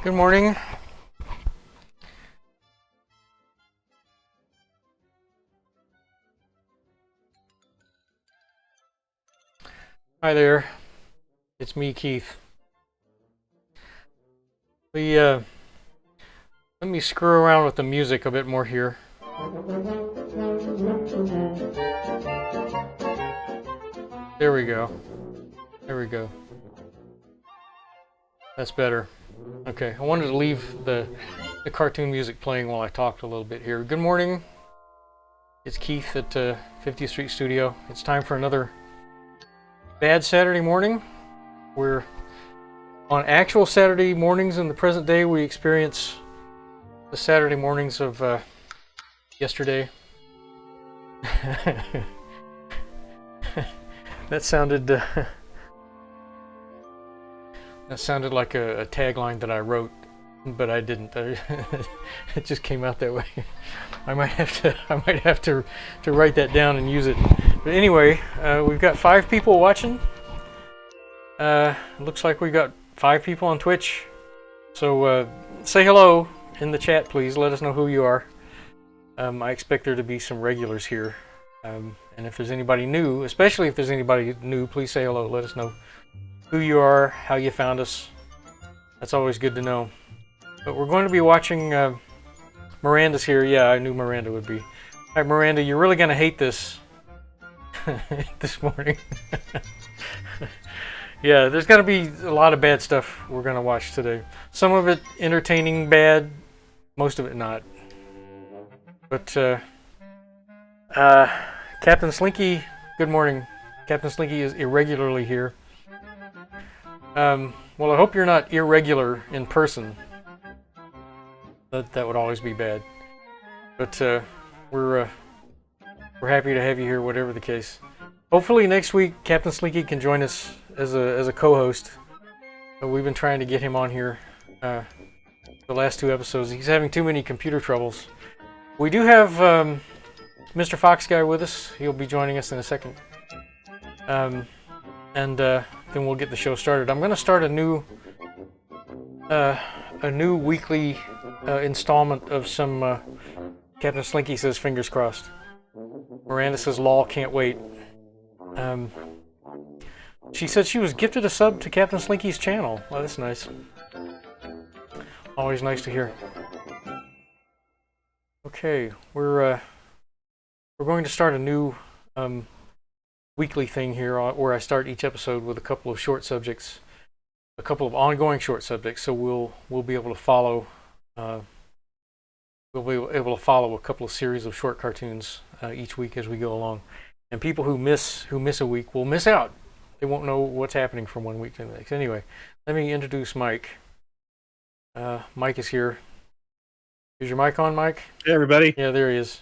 Good morning. Hi there. It's me, Keith. Let me screw around with the music a bit more here. There we go. There we go. That's better. Okay, I wanted to leave the cartoon music playing while I talked a little bit here. Good morning. It's Keith at 50th Street Studio. It's time for another bad Saturday morning. We're on actual Saturday mornings in the present day. We experience the Saturday mornings of yesterday. That sounded like a tagline that I wrote, but I didn't. It just came out that way. I might have to write that down and use it. But anyway, we've got 5 people watching. Looks like we got 5 people on Twitch. So say hello in the chat, please. Let us know who you are. I expect there to be some regulars here. And if there's anybody new, especially if there's anybody new, please say hello. Let us know who you are, how you found us. That's always good to know. But we're going to be watching. Miranda's here. Yeah, I knew Miranda would be. All right, Miranda, you're really going to hate this this morning. Yeah, there's going to be a lot of bad stuff we're going to watch today. Some of it entertaining bad, most of it not. But Captain Slinky, good morning. Captain Slinky is irregularly here. Well, I hope you're not irregular in person. That would always be bad. But we're happy to have you here, whatever the case. Hopefully next week, Captain Slinky can join us as a co-host. We've been trying to get him on here the last 2 episodes. He's having too many computer troubles. We do have Mr. Fox Guy with us. He'll be joining us in a second. And then we'll get the show started. I'm going to start a new weekly installment of some Captain Slinky says fingers crossed. Miranda says lol, can't wait. She said she was gifted a sub to Captain Slinky's channel. Well, that's nice. Always nice to hear. Okay, we're going to start a new weekly thing here where I start each episode with a couple of short subjects, a couple of ongoing short subjects. So we'll be able to follow. We'll be able to follow a couple of series of short cartoons each week as we go along. And people who miss a week will miss out. They won't know what's happening from one week to the next. Anyway, let me introduce Mike. Mike is here. Is your mic on, Mike? Hey, everybody. Yeah, there he is.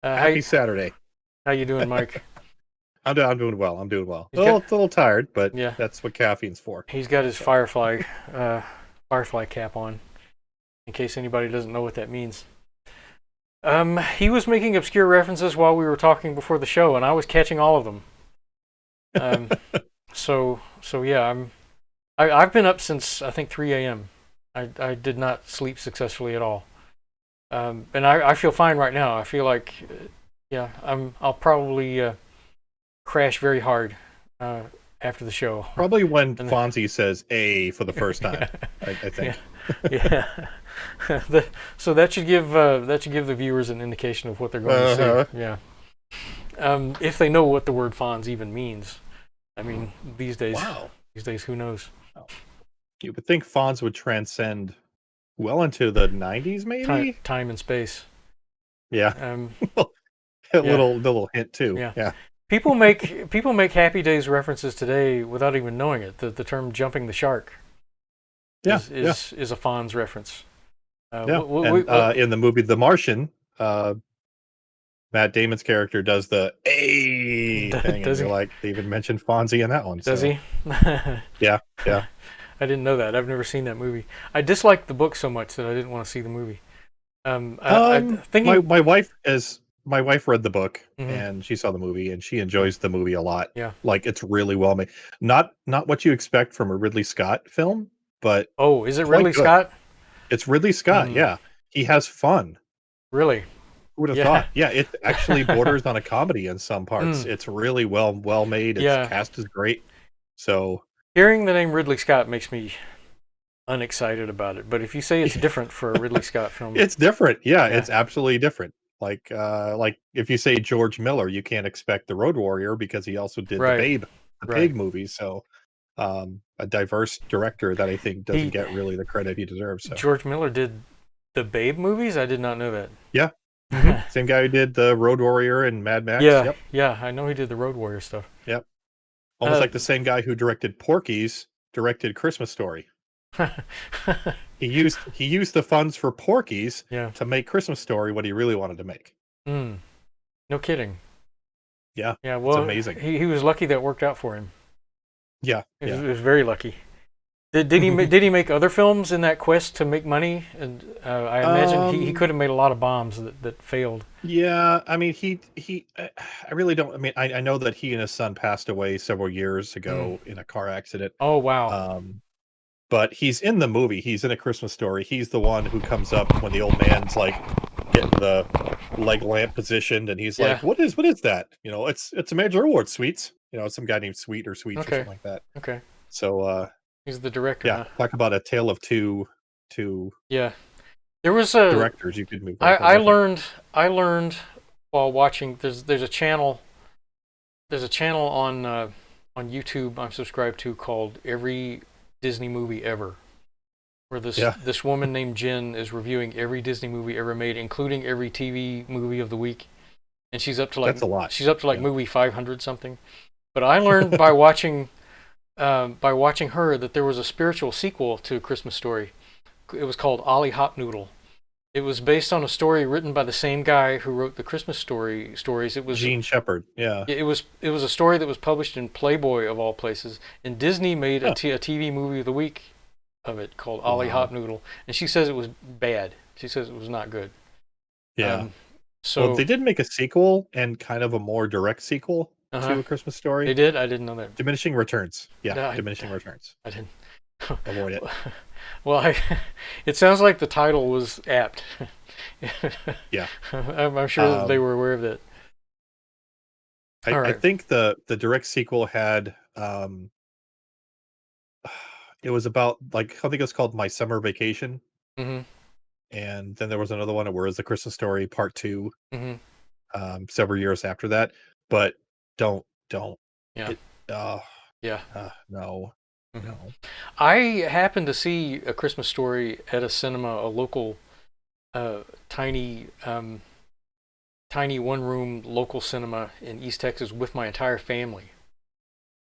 Happy Saturday. How you doing, Mike? I'm doing well. I'm doing well. A little tired, but yeah, that's what caffeine's for. He's got his Firefly cap on, in case anybody doesn't know what that means. He was making obscure references while we were talking before the show, and I was catching all of them. So yeah, I've been up since I think 3 a.m. I did not sleep successfully at all. And I feel fine right now. I feel like, I'll probably crash very hard after the show. Probably when Fonzie says "a" for the first time. I think. Yeah. So that should give the viewers an indication of what they're going to see. Yeah. If they know what the word Fonz even means. I mean, these days, who knows? You would think Fonz would transcend well into the 90s, maybe? Time and space. Yeah. A little hint too. Yeah. People make Happy Days references today without even knowing it. The term "jumping the shark" is a Fonz reference. In the movie The Martian, Matt Damon's character does the "a" thing. Does he? They even mentioned Fonzie in that one. Does he? Yeah. I didn't know that. I've never seen that movie. I disliked the book so much that I didn't want to see the movie. My wife read the book and she saw the movie and she enjoys the movie a lot. Yeah, like it's really well made. Not what you expect from a Ridley Scott film, but Oh, is it quite Ridley good. Scott? It's Ridley Scott, Hmm. yeah. He has fun. Really? Who would have Yeah. thought? Yeah, it actually borders on a comedy in some parts. Mm. It's really well made. Its Yeah. cast is great. So Hearing the name Ridley Scott makes me unexcited about it. But if you say it's different for a Ridley Scott film, it's different. Yeah, yeah. it's absolutely different. Like if you say George Miller, you can't expect the Road Warrior because he also did Right. the Right. Pig movie. So a diverse director that I think doesn't He get really the credit he deserves. So George Miller did the Babe movies? I did not know yeah, that. same guy who did the Road Warrior and Mad Max. Yeah, Yep, yeah, I know he did the Road Warrior stuff. yep. Almost Uh, like the same guy who directed Porky's directed Christmas Story. He used the funds for Porky's yeah. to make Christmas Story what he really wanted to make. Mm, no kidding. Yeah, Yeah, it's well, amazing. he was lucky that worked out for him. Yeah, He yeah. was very lucky. Did he make other films in that quest to make money? And I imagine he um, could have made a lot of bombs that failed. yeah. I mean, I really don't. I mean, I know that he and his son passed away several years Mm. ago in a car accident. Oh wow. Um, but he's in the movie. He's in A Christmas Story. He's the one who comes up when the old man's like getting the leg lamp positioned, and he's Yeah. like, what is that? It's a major award, Sweets. It's some guy named Sweet or Sweets or Okay. something like that. Okay. So He's the director, yeah, huh? talk about a tale of two Yeah. There was a. directors. You could move I like one I different. learned I learned while watching. There's a channel. There's a channel on YouTube I'm subscribed to called Every Disney Movie Ever, where Yeah, this woman named Jen is reviewing every Disney movie ever made, including every TV movie of the week, and that's a lot. she's up to like Yeah. movie 500 something. But I learned by watching her that there was a spiritual sequel to A Christmas Story. It was called Ollie Hop Noodle. It was based on a story written by the same guy who wrote the Christmas Story stories. Gene Shepard. Yeah. It was a story that was published in Playboy of all places, and Disney made Huh. a TV movie of the week of it called Ollie Hop Wow. Noodle, and she says it was bad. She says it was not good. Yeah. Um, Well, so they did make a sequel and kind of a more direct sequel uh huh, to A Christmas they Story. did. I didn't know that. Diminishing Returns. Yeah, No, Diminishing Returns. I didn't. Avoid it. Well, it sounds like the title was apt. Yeah. I'm sure that they Um, were aware of that. All I right. think the direct sequel had it was about like I think it was called My Summer Vacation, Mhm. and then there was another one where it was The Christmas Story Part Two, Mhm. several years after that. But don't Yeah. it uh, Yeah. no, Mhm. no. I happened to see A Christmas Story at a cinema, a local, uh, tiny, tiny one-room local cinema in East Texas with my entire family.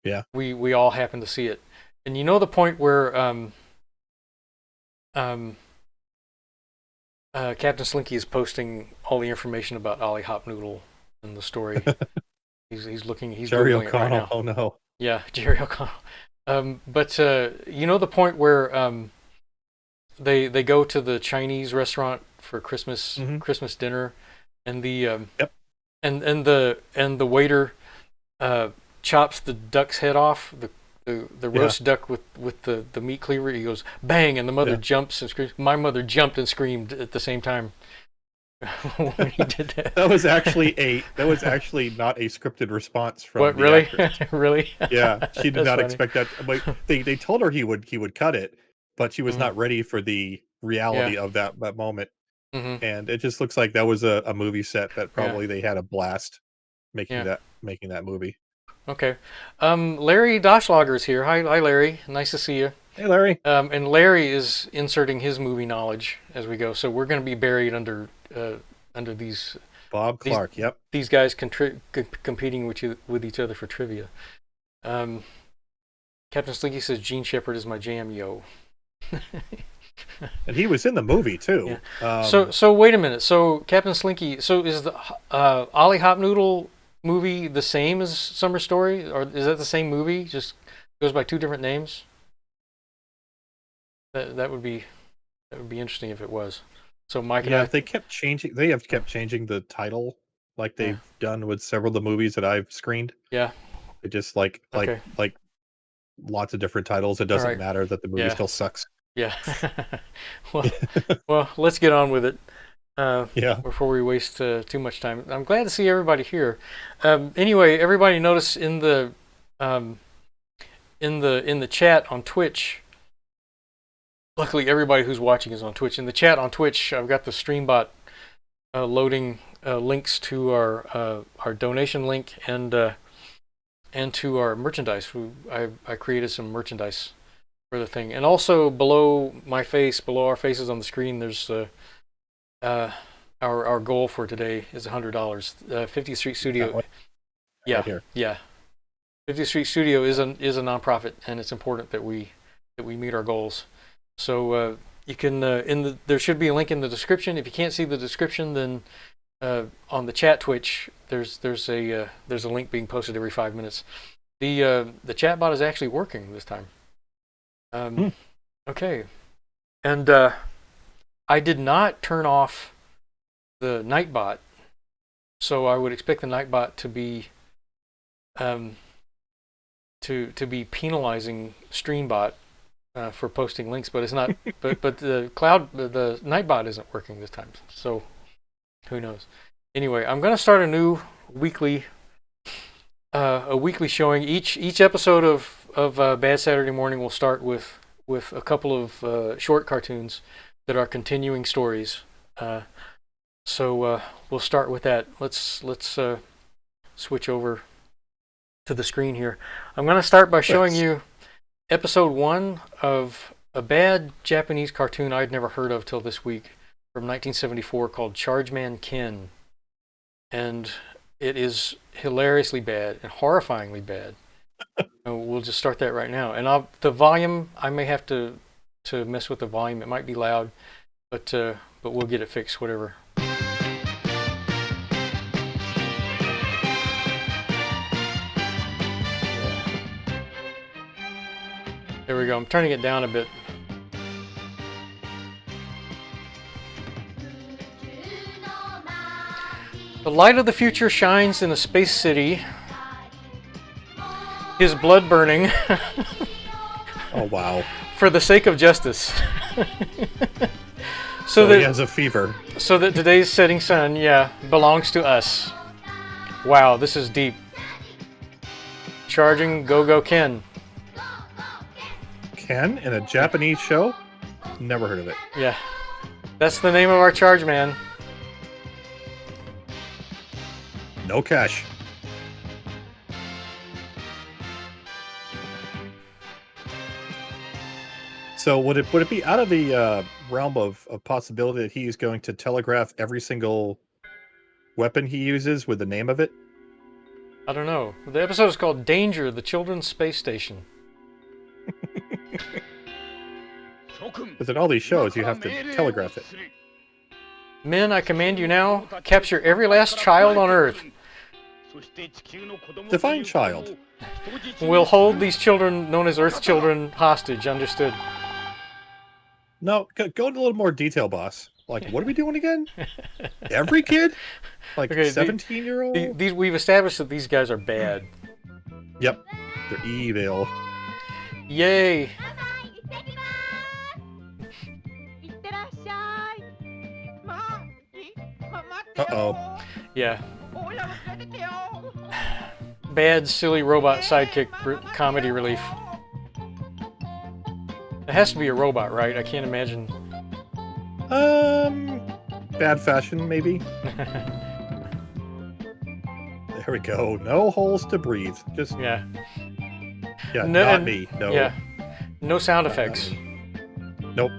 Yeah. We all happened to see it, and you know the point where um, Captain Slinky is posting all the information about Ollie Hop Noodle and the story. He's Jerry googling it right O'Connell. now. Oh no. Yeah, Jerry O'Connell. But you know the point where they go to the Chinese restaurant for Hmm. Christmas dinner, and the Yep. and the waiter uh, chops the duck's head off, the Yeah. roast duck with the meat cleaver. He goes bang, and the mother Yeah. jumps and screams. My mother jumped and screamed at the same time when he did that. That was actually not a scripted response from What the really, actress. really? Yeah, she did That's not funny. expect that. But they told her he would cut it, but she was Hmm. not ready for the Yeah. reality of that moment. Hmm. And it just looks like that was a movie set that Yeah. probably they had a blast making Yeah. that movie. Okay. Larry Doschlager's here. Hi, Larry. Nice to see you. Hey, Larry. And Larry is inserting his movie knowledge as we go, so we're going to be buried under Bob these Clark. Yep. these guys competing with each other for trivia. Um, Captain Slinky says Gene Shepard is my jam, yo. And he was in the movie Yeah. too. So wait a minute. So Captain Slinky. So is the Ollie Hop Noodle movie the same as Summer Story, or is that the same movie? Just goes by two different names. That would be interesting if it was. So Mike and Yeah, I. they kept changing. They have kept changing the title, like Yeah. they've done with several of the movies that I've screened. Yeah. It just like Okay. lots of different titles. It All doesn't right. matter that the movie Yeah. still sucks. Yeah. well, well, let's get on with it. Yeah. Before we waste too much time. I'm glad to see everybody here. Anyway, everybody notice in the chat on Twitch. Luckily, everybody who's watching is on Twitch. In the chat on Twitch, I've got the Streambot loading links to our donation link and to our merchandise. I created some merchandise for the thing, and also below my face, below our faces on the screen, there's our goal for today is $100. 50th Street Studio. Yeah, right here. Yeah. 50th Street Studio is a nonprofit, and it's important that we meet our goals. So you can there should be a link in the description. If you can't see the description, then on the chat Twitch, there's a link being posted every 5 minutes. The chat bot is actually working this time. Okay, and I did not turn off the Nightbot, so I would expect the Nightbot to be to be penalizing Streambot for posting links, but it's not. but the Nightbot isn't working this time, so who knows? Anyway, I'm going to start a new weekly showing. Each episode of Bad Saturday Morning will start with a couple of short cartoons that are continuing stories. So we'll start with that. Let's switch over to the screen here. I'm going to start by showing you episode 1 of a bad Japanese cartoon I'd never heard of till this week from 1974 called Chargeman Ken. And it is hilariously bad and horrifyingly bad. We'll just start that right now. And the volume, I may have to mess with the volume. It might be loud, but we'll get it fixed, whatever. There we go. I'm turning it down a bit. The light of the future shines in a space city. His blood burning. Oh, wow. For the sake of justice. So that he has a fever. So that today's setting sun, belongs to us. Wow, this is deep. Charging Go-Go Ken. Ken in a Japanese show? Never heard of it. Yeah. That's the name of our charge man. No cash. So would it be out of the realm of possibility that he's going to telegraph every single weapon he uses with the name of it? I don't know. The episode is called Danger, the Children's Space Station. Because in all these shows, you have to telegraph it. Men, I command you now, capture every last child on Earth. Define child. We'll hold these children, known as Earth children, hostage. Understood? No, go into a little more detail, boss. Like, what are we doing again? Every kid? Like, okay, 17-year-old? We've established that these guys are bad. Yep. They're evil. Yay! Uh-oh. Yeah. Bad, silly robot sidekick comedy relief. It has to be a robot, right? I can't imagine. Bad fashion, maybe. There we go. No holes to breathe. Just yeah, no, not me. No. Yeah. No sound effects. Nope.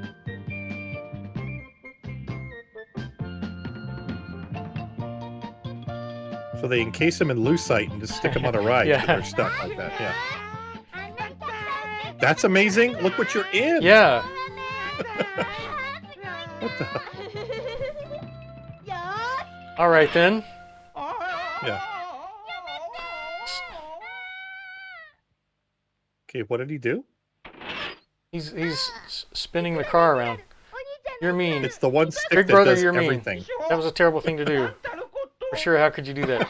So they encase them in lucite and just stick them on a ride. Yeah. They're stuck like that. Yeah. That's amazing. Look what you're in. Yeah. What the? All right then. Yeah. Okay, what did he do? He's spinning the car around. You're mean. It's the one stick Big that brother, does you're everything. Mean. That was a terrible thing to do. For sure, how could you do that?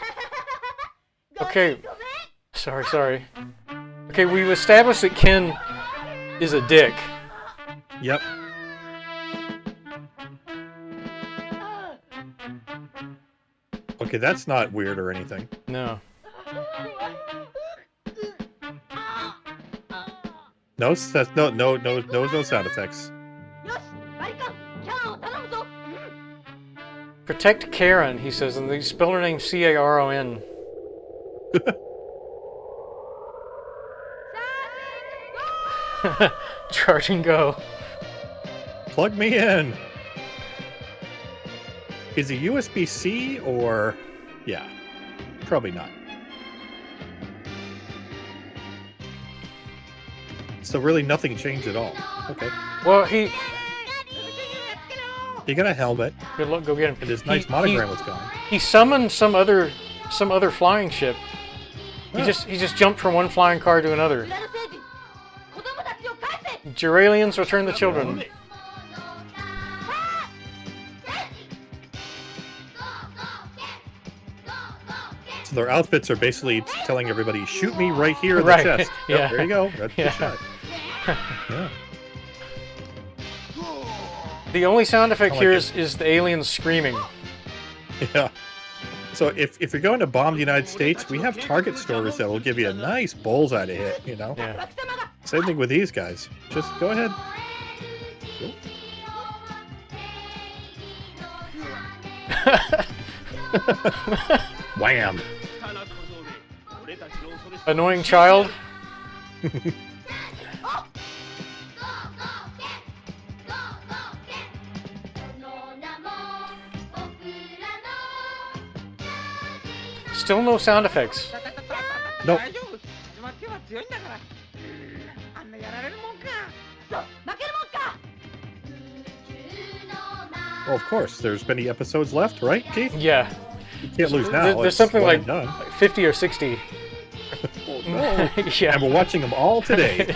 Okay. Sorry. Okay, we've established that Ken is a dick. Yep. Okay, that's not weird or anything. No. No sound effects. Protect Karen, he says, and they spell her name Caron. Charge and go. Plug me in. Is it USB-C or... Yeah. Probably not. So really nothing changed at all. Okay. Well, he... You got a helmet. Good luck, go get him. And his nice monogram was gone. He summoned some other flying ship. He Oh. just jumped from one flying car to another. Geralians, return the children. So their outfits are basically telling everybody, shoot me right here in the Right. chest. Yeah. Yep, there you go. That's the shot. Yeah. The only sound effect I like here it. is the aliens screaming. Yeah. So if you're going to bomb the United States, we have target stores that will give you a nice bullseye to hit, you know? Yeah. Same thing with these guys. Just go ahead. Wham! Annoying child. Still no sound effects. Nope. Well, of course. There's many episodes left, right, Keith? Yeah. You can't lose now. There's It's something one like and done. 50 or 60. Oh, no. Yeah. And we're watching them all today.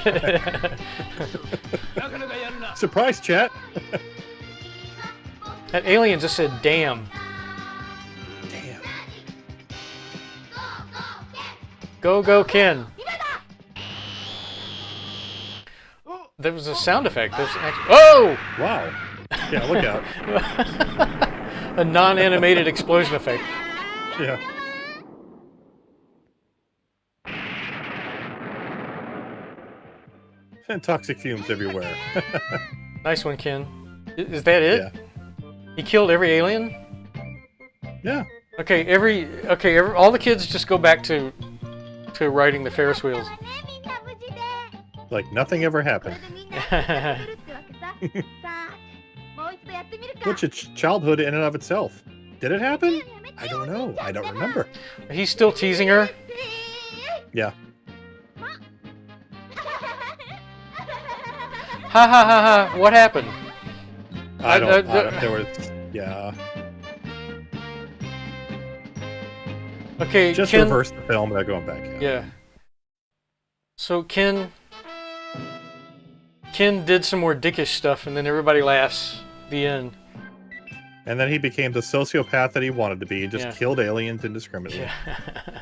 Surprise, chat. That alien just said, damn. Damn. Go, go, Ken. There was a sound effect. There's actually... Oh! Wow. Yeah, look out. A non-animated explosion effect. Yeah. And toxic fumes everywhere. Nice one, Ken. Is that it? Yeah. He killed every alien? Yeah. Okay, all the kids just go back to riding the Ferris wheels. Like nothing ever happened. Which is childhood in and of itself. Did it happen? I don't know. I don't remember. He's still teasing her. Yeah. Ha ha ha ha! What happened? I don't. There was. Yeah. Okay, Just Ken, reverse the film without going back. Yeah. So Ken did some more dickish stuff, and then everybody laughs. The end. And then he became the sociopath that he wanted to be and just Yeah. killed aliens indiscriminately. Yeah.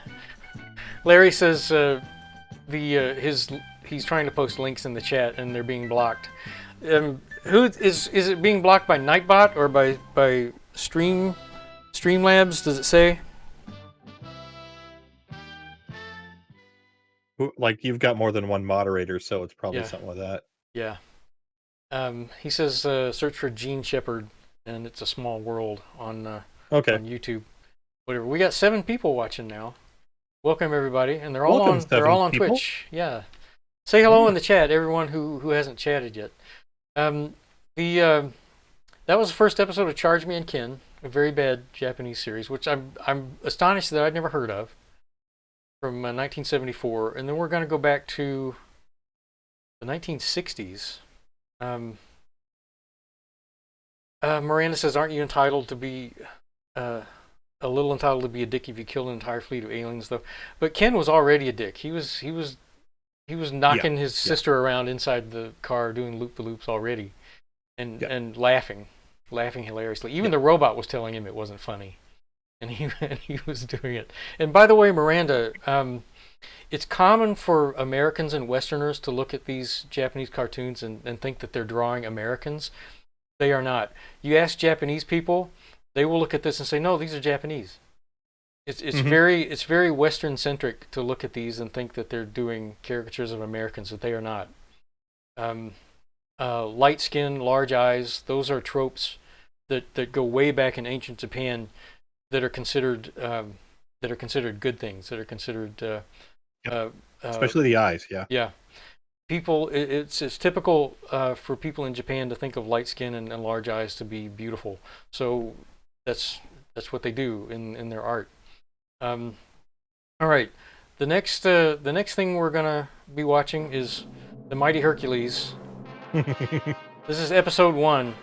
Larry says he's trying to post links in the chat and they're being blocked. Who is it being blocked by Nightbot or by Streamlabs? Does it say? Like you've got more than one moderator, so it's probably Yeah. something like that. Yeah. He says search for Gene Shepard and it's a small world on Okay. on YouTube. Whatever. We got 7 people watching now. Welcome everybody, and they're all Welcome, on. They're all 7 on people. Twitch. Yeah. Say hello in the chat, everyone who hasn't chatted yet. That was the first episode of Charge Me and Ken, a very bad Japanese series, which I'm astonished that I'd never heard of, from 1974, and then we're going to go back to the 1960s. Miranda says, "Aren't you entitled to be a little entitled to be a dick if you kill an entire fleet of aliens, though?" But Ken was already a dick. He was knocking his sister around inside the car, doing loop-the-loops already, and laughing hilariously. Even the robot was telling him it wasn't funny, and he was doing it. And by the way, Miranda, it's common for Americans and Westerners to look at these Japanese cartoons and think that they're drawing Americans. They are not. You ask Japanese people, they will look at this and say, "No, these are Japanese." It's very Western centric to look at these and think that they're doing caricatures of Americans, that they are not. Light skin, large eyes, those are tropes that go way back in ancient Japan that are considered good things, that are considered especially the eyes. Yeah. People, it's typical for people in Japan to think of light skin and large eyes to be beautiful. So that's what they do in their art. All right, the next thing we're gonna be watching is The Mighty Hercules. This is episode 1.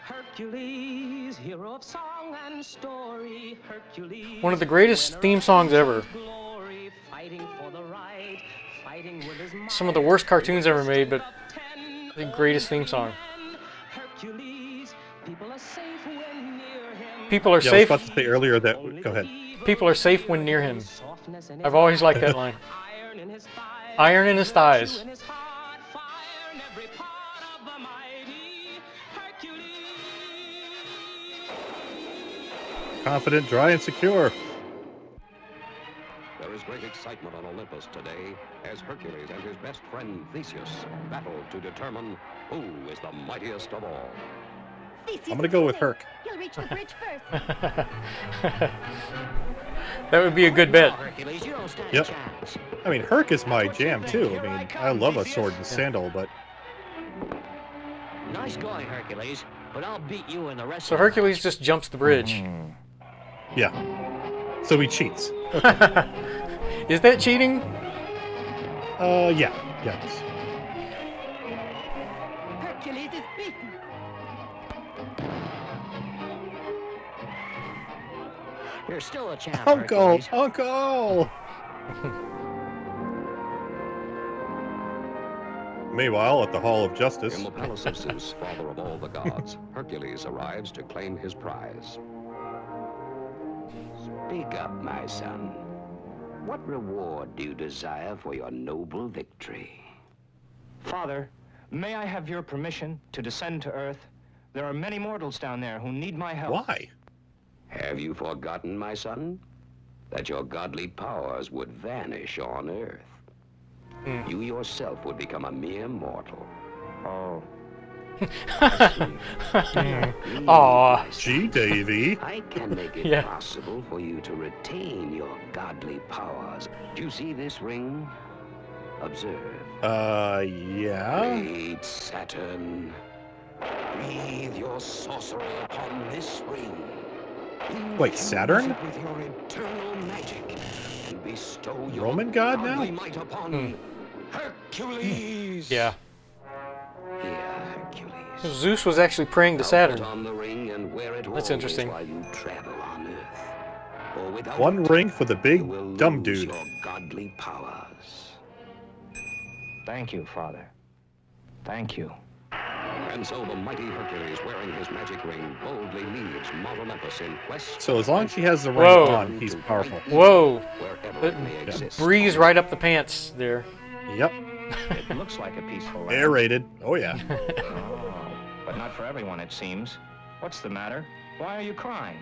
Hercules, hero of song and story. Hercules, One of the greatest theme songs ever. glory, fighting for the right, fighting with his Some of the worst cartoons ever made, but the greatest theme song. Hercules, people are safe when near him. People are Yeah, I was safe. about to say earlier that. Go ahead. People are safe when near him. I've always liked that line. Iron in his thighs. Iron in his thighs. In his heart, fire in every part of the mighty Hercules. Confident, dry, and secure. There is great excitement on Olympus today as Hercules and his best friend Theseus battle to determine who is the mightiest of all. I'm gonna go with Herc. He'll reach the bridge first. That would be a good bet. Hercules, you don't stand Yep. a chance. I mean, Herc is my jam too. I mean, I love a sword and sandal, but Nice going, Hercules, but I'll beat you in the rest So of the Hercules just jumps the bridge. yeah. So he cheats. Is that cheating? Yeah. Hercules is beaten. You're still a champ, Uncle, Hercules. Uncle. Meanwhile, at the Hall of Justice, In the palace of Zeus, father of all the gods, Hercules arrives to claim his prize. Speak up, my son. What reward do you desire for your noble victory? Father, may I have your permission to descend to Earth? There are many mortals down there who need my help. why? Have you forgotten, my son, that your godly powers would vanish on Earth? You yourself would become a mere mortal. Oh, Aw. Gee, Davy. I can make it Yeah. possible for you to retain your godly powers. Do you see this ring? Observe. Yeah. Great Saturn, breathe your sorcery upon this ring. Wait, Saturn? Infuse it with your eternal magic and bestow your Roman god now? godly might upon Hercules. Yeah. Here, Hercules. Zeus was actually praying to Now Saturn. put on the ring and wear it That's always interesting. while you travel on Earth. For without One it, ring for the you big will dumb lose dude. your godly powers. thank you, Father. Thank you. And so the mighty Hercules, wearing his magic ring, boldly leaves Mount Olympus in quest So as long as he has the ring Whoa. on, he's powerful. Whoa. wherever it may Yeah. exist. Breeze right up the pants there. Yep. It looks like a peaceful land. Aerated. Oh yeah. Oh, but not for everyone, it seems. What's the matter? Why are you crying?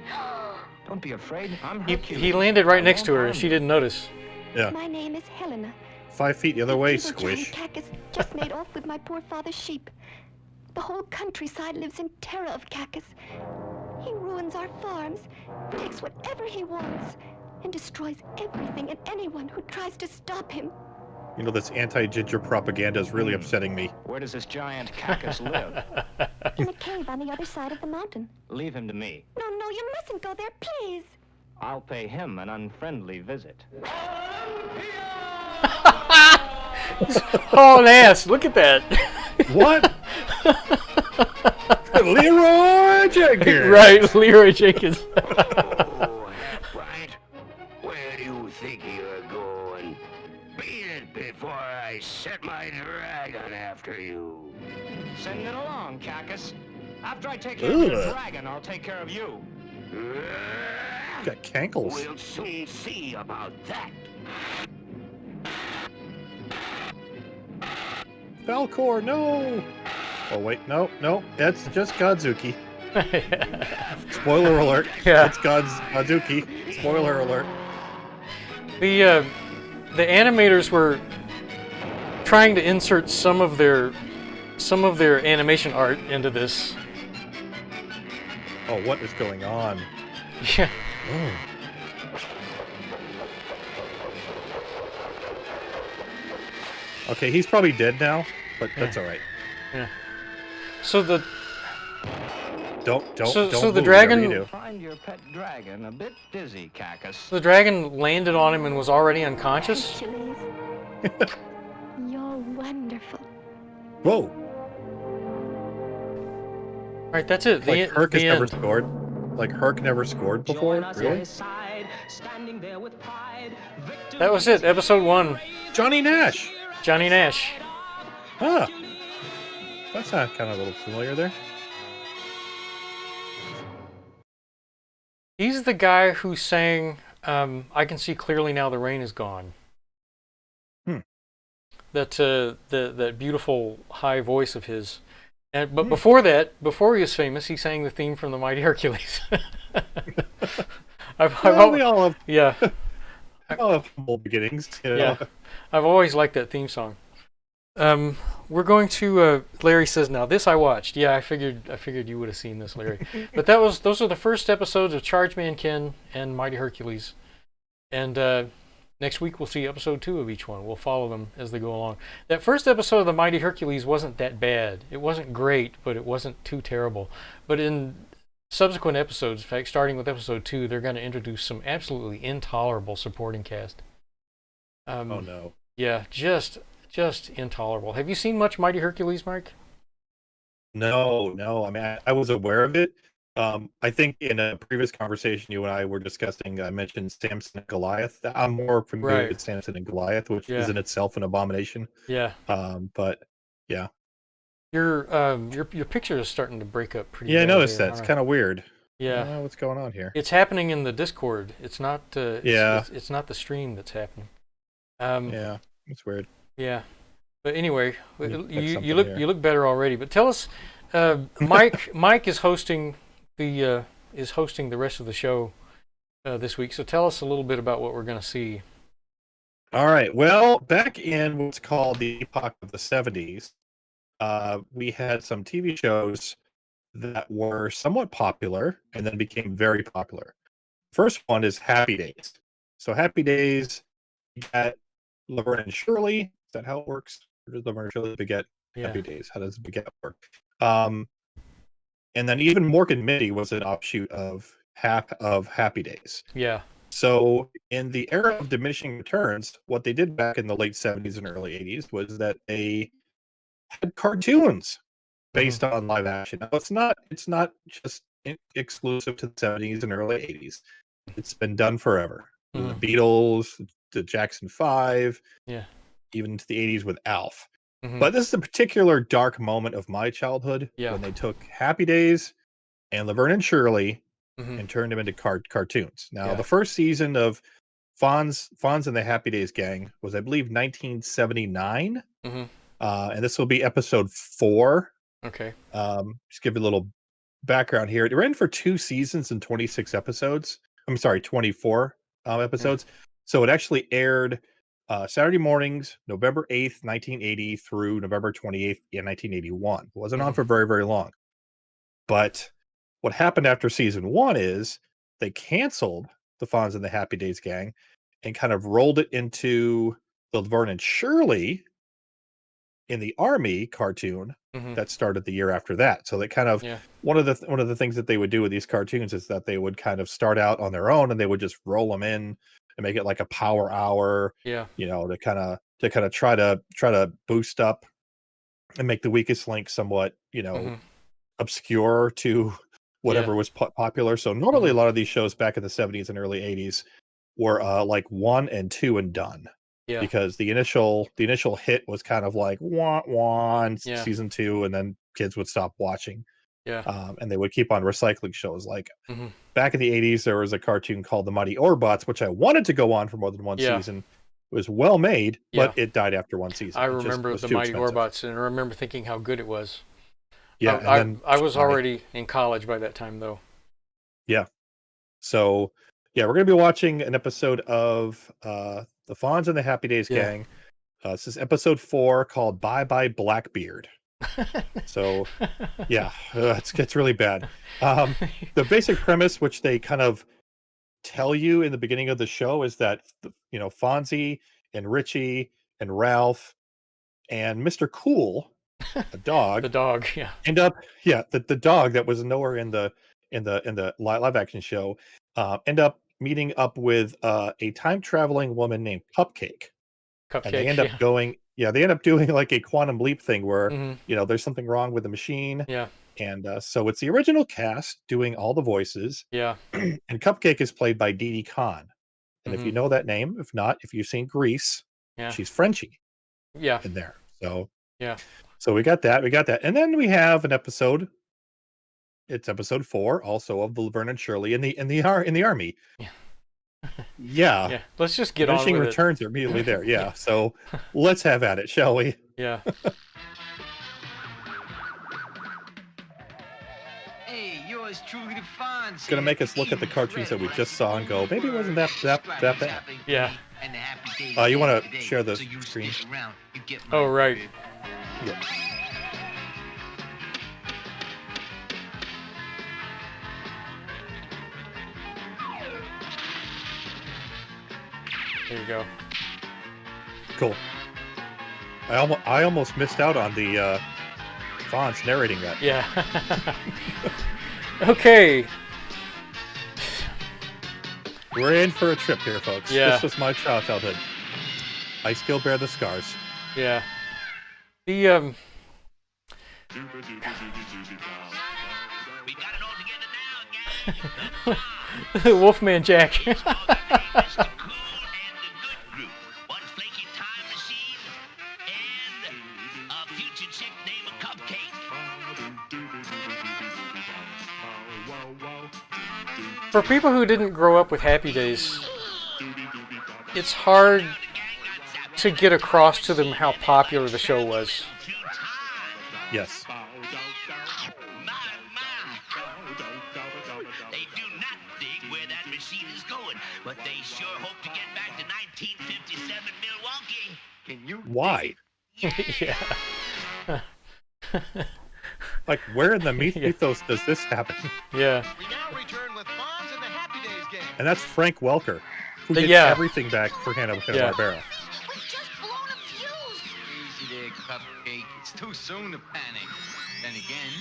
Don't be afraid. I'm Hercules. He landed I right next won't to her and harm she you. didn't notice. Yeah. My name is Helena. 5 feet the other way, Evil squish. giant Cacus just made off with my poor father's sheep. The whole countryside lives in terror of Cacus. He ruins our farms, takes whatever he wants, and destroys everything and anyone who tries to stop him. You know, this anti-ginger propaganda is really upsetting me. Where does this giant Cacus live? In a cave on the other side of the mountain. Leave him to me. No, you mustn't go there, please. I'll pay him an unfriendly visit. Oh, an ass. Look at that. What? Leroy Jenkins! Right, Leroy Jenkins. Oh, right. Where do you think you're going? Beat it before I set my dragon after you. Send it along, Cacus. After I take care of your Ugh. dragon, I'll take care of you. Ah! Got cankles. We'll soon see about that. Falcor, no! Oh wait, no, that's just Godzuki. Spoiler alert. Yeah. It's Godzuki. Spoiler alert. The animators were trying to insert some of their animation art into this. Oh, what is going on? Yeah. Oh. Okay, he's probably dead now, but that's all right. Yeah. So the Don't So move, the whatever dragon- you do. Find your pet dragon a bit dizzy, Cacus. the dragon landed on him and was already unconscious. Hercules. You're wonderful. Whoa! All right, that's it. Like Herc has the never end. scored. Like Herc never scored before. Join us at Really? his side, standing there with pride. Victory That was it. Episode 1. Johnny Nash. Johnny Nash. Huh. That's not kind of a little familiar there. He's the guy who sang "I Can See Clearly Now the Rain Is Gone." Hmm. That beautiful high voice of his. But before that, before he was famous, he sang the theme from the Mighty Hercules. Well, we all have, yeah, we all have humble beginnings. You know? yeah. I've always liked that theme song. We're going to. Larry says, "Now this I watched." Yeah, I figured you would have seen this, Larry. But those are the first episodes of Chargeman Ken and Mighty Hercules, and next week we'll see episode 2 of each one. We'll follow them as they go along. That first episode of the Mighty Hercules wasn't that bad. It wasn't great, but it wasn't too terrible. But in subsequent episodes, in fact, starting with episode 2, they're going to introduce some absolutely intolerable supporting cast. Oh no. Yeah, just intolerable. Have you seen much Mighty Hercules, Mike? No. I mean, I was aware of it. I think in a previous conversation you and I were discussing, I mentioned Samson and Goliath. I'm more familiar Right. with Samson and Goliath, which Yeah. is in itself an abomination. Yeah. But yeah. Your picture is starting to break up pretty Yeah, I bad noticed there. that. It's kind of weird. I Yeah. don't know what's going on here. It's happening in the Discord. It's not. Yeah. It's not the stream that's happening. Yeah, it's weird. Yeah. But anyway, Let me fix you something look here. you look better already. But tell us, Mike is hosting the rest of the show this week. So tell us a little bit about what we're going to see. All right. Well, back in what's called the epoch of the 70s, we had some TV shows that were somewhat popular and then became very popular. First one is Happy Days. So Happy Days, you got Laverne and Shirley. Is that how it works? Or does Laverne and Shirley beget Yeah. Happy Days? How does beget work? And then even Mork and Mindy was an offshoot of Happy Days. Yeah. So in the era of diminishing returns, what they did back in the late 70s and early 80s was that they had cartoons based on live action. Now it's not just exclusive to the 70s and early 80s. It's been done forever. The Beatles, the Jackson 5, Yeah. even to the 80s with Alf. Mhm. But this is a particular dark moment of my childhood Yeah. when they took Happy Days and Laverne and Shirley Mhm. and turned them into cartoons. Now, Yeah. the first season of Fonz and the Happy Days Gang was, I believe, 1979. Mhm. And this will be episode 4. Okay. Just give you a little background here. It ran for 2 seasons and 26 episodes. I'm sorry, 24 episodes. So it actually aired Saturday mornings, November 8th, 1980 through November 28th, 1981. It wasn't on for very, very long. But what happened after season 1 is they canceled the Fonz and the Happy Days Gang and kind of rolled it into the Laverne and Shirley in the Army cartoon that started the year after that. So they kind of one of the things that they would do with these cartoons is that they would kind of start out on their own and they would just roll them in and make it like a power hour. Yeah. You know, to kind of try to boost up and make the weakest link somewhat, obscure to whatever was popular. So normally a lot of these shows back in the 70s and early 80s were like 1 and 2 and done. Yeah. Because the initial hit was kind of like wah wah in Yeah. season 2, and then kids would stop watching. Yeah. And they would keep on recycling shows. Like Mm-hmm. back in the 80s, there was a cartoon called The Mighty Orbots, which I wanted to go on for more than one Yeah. season. It was well made, Yeah. but it died after one season. I It just remember was the too Mighty expensive. Orbots, and I remember thinking how good it was. Yeah, and then I was died. already in college by that time, though. Yeah. So, yeah, we're going to be watching an episode of The Fonz and the Happy Days Yeah. Gang. This is episode 4 called Bye Bye Blackbeard. So, yeah, it gets really bad. The basic premise, which they kind of tell you in the beginning of the show, is that, Fonzie and Richie and Ralph and Mr. Cool, a dog, The dog, yeah. end up, the dog that was nowhere in the live action show, end up meeting up with a time traveling woman named Cupcake, and they Cupcake, end up yeah. going, they end up doing like a quantum leap thing where Mm-hmm. there's something wrong with the machine, Yeah, and so it's the original cast doing all the voices, yeah. and Cupcake is played by Dee Dee Khan, and if Mm-hmm. you know that name, if not, if you've seen Grease, Yeah. she's Frenchie Yeah, in there. So yeah. so we got that, and then we have an episode. It's episode 4, also of the Laverne and Shirley in the army. Yeah. Yeah. Yeah. Let's just get on Diminishing with returns are immediately there. Yeah. So let's have at it, shall we? it. Yeah. Hey, yours truly the Fonz. It's gonna make us look at the cartoons that we just saw and go, maybe it wasn't that bad. Yeah. You want to share the screen? Oh, right. Yeah. There you go. Cool. I almost missed out on the Fonz narrating that. Yeah. Okay. We're in for a trip here, folks. Yeah. This was my childhood. I still bear the scars. Yeah. The Wolfman Jack. One flaky time machine and a future chick named Cupcake. For people who didn't grow up with Happy Days, it's hard to get across to them how popular the show was. Yes. They do not dig where that machine is going, but they sure hope to get back to 1957 Milwaukee. Can you? Why? Yeah. Like, where in the Yeah. mythos does this happen? Yeah. We now return with Fonz and the Happy Days Gang. And that's Frank Welker, who gets Yeah. everything back for Hanna-Barbera. We've just blown a fuse. Easy there, Cupcake. It's too soon to panic. Then again,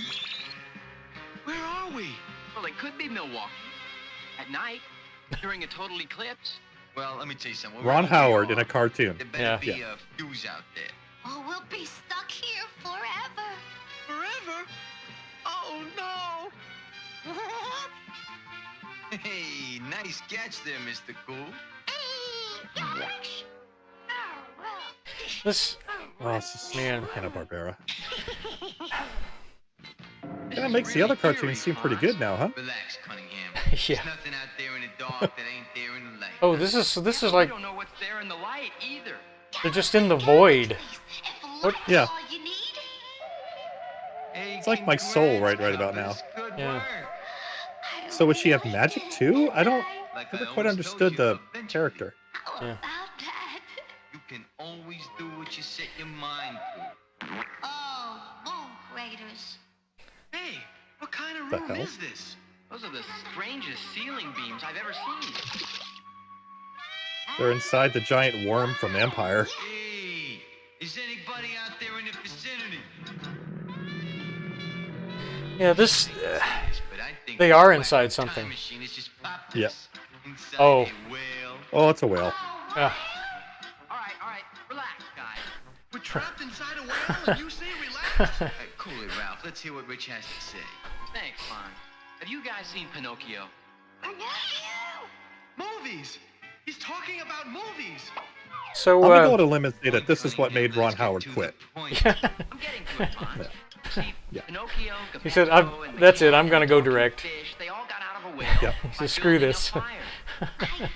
where are we? Well, it could be Milwaukee. At night, during a total eclipse. Well, let me tell you something. Ron Howard in a cartoon. There better Yeah. be a fuse out there. Oh, we'll be stuck here forever. Forever? Oh, no. Hey, nice catch there, Mr. Cool. This Oh, this is Man. Hanna-Barbera. That makes the other cartoons seem pretty good now, huh? Relax, Cunningham. Yeah. There's nothing out there in the dark that ain't there in the light. Oh, this is We like don't know what's there in the light either. they're just in the void. What? Yeah. All you need? Hey, It's like my soul right about now. Good Yeah. work. I don't So would she have know magic what too? I don't Like never I quite always understood told you, the eventually character. How Yeah. about that? You can always do what you set your mind to. Oh, moon craters. Hey, what kind of The room hell? is this? Those are the strangest ceiling beams I've ever seen. They're inside the giant worm from Empire. Hey, is anybody out there in the vicinity? Yeah, this. But I think They are this inside time something. machine is just popped Yeah. us inside Oh. a whale. Oh, it's a whale. Uh, All right, relax, guys. We're trapped inside a whale and you say relax? Hey, cool it, Ralph. Let's hear what Rich has to say. Thanks, Fonz. Have you guys seen Pinocchio? Movies! He's talking about movies! so I'm gonna go on a limb and say that this is what made Ron Howard quit. I'm getting to it, Fonz. Yeah. Pinocchio, He said, Geppetto, and "That's it. I'm Mickey gonna go Mouse and direct." Fish, they all got out of a well Yep. by So screw building a this. fire. I get it.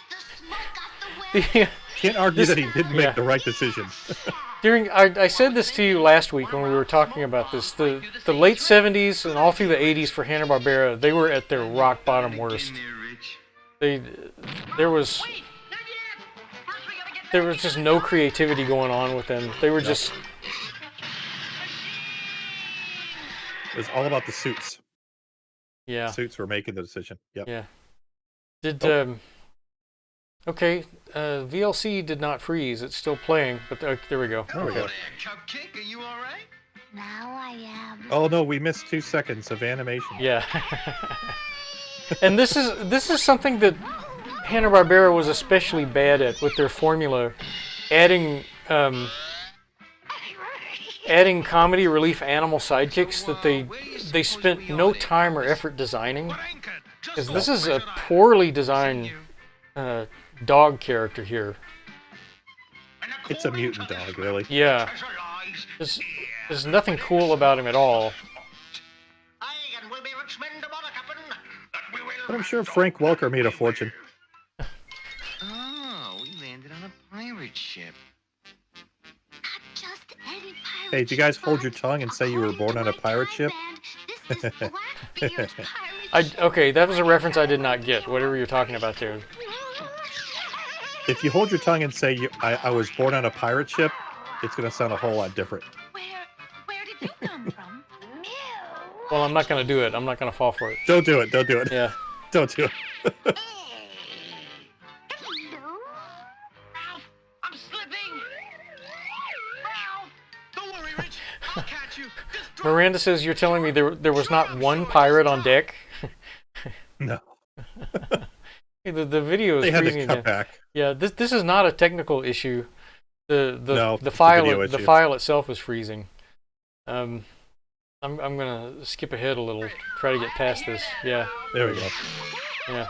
The smoke got the well. Can't argue This- that he didn't yeah. make the right decision. I said this to you last week when we were talking about this. The late 70s and all through the 80s for Hanna-Barbera, they were at their rock bottom worst. There was just no creativity going on with them. They were just It was all about the suits. yeah. Suits were making the decision. Yep. Yeah. Did okay, VLC did not freeze. It's still playing, but there we go. There we go. Cupcake, are you all right? Now I am. Oh no, we missed 2 seconds of animation. Yeah. And this is something that Hanna-Barbera was especially bad at with their formula, adding comedy relief animal sidekicks that they spent no time or effort designing. Because this is a poorly designed dog character here. It's a mutant dog, really. Yeah. There's nothing cool about him at all. But I'm sure Frank Welker made a fortune. Oh, we landed on a pirate ship. Not just any pirate Hey, did you guys ship, hold your but tongue and say you were born on a according to pirate my ship? band, this is Blackbeard's pirate ship. Okay, that was a reference I did not get. Whatever you're talking about there. If you hold your tongue and say I was born on a pirate ship, it's going to sound a whole lot different. Where did you come from? Mew. Well, I'm not gonna do it. I'm not gonna fall for it. Don't do it. Don't do it. Yeah. Don't do it. Hello. Ralph, I'm slipping. Ralph, Don't worry, Rich. I'll catch you. Just drop. Miranda says you're telling me there was not one pirate on deck. No. Hey, the video is They had freezing to cut again. back. Yeah, this is not a technical issue. No, The it's a file video the issue. file itself is freezing. I'm gonna skip ahead a little, try to get past this. Yeah, There we go. yeah.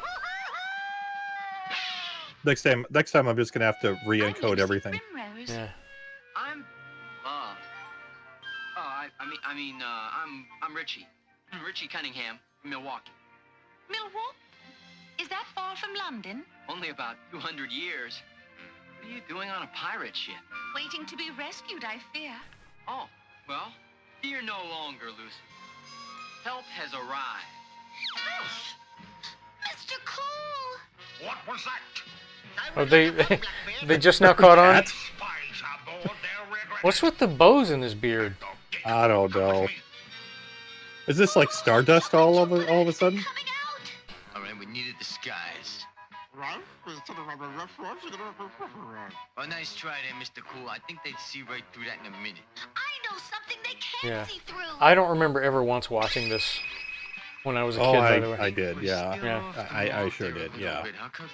Next time I'm just going to have to re-encode everything. Primrose. Yeah. I'm. I'm Richie. Richie Cunningham from Milwaukee. Milwaukee? Is that far from London? Only about 200 years. What are you doing on a pirate ship? Waiting to be rescued, I fear. Oh, well, fear no longer, Lucy. Help has arrived. Mr. Cole! What was that? Oh, they just now caught on. Cat? Spies aboard their regret. What's with the bows in his beard? I don't know. Is this like Stardust all of a sudden? Coming out! All right, we need a disguise. Oh, nice try there, Mr. Cool. I think they'd see right through that in a minute. I know something they can't Yeah. see through. I don't remember ever once watching this when I was a Oh, kid. By the way. I did. Yeah. Yeah. I sure did. Yeah.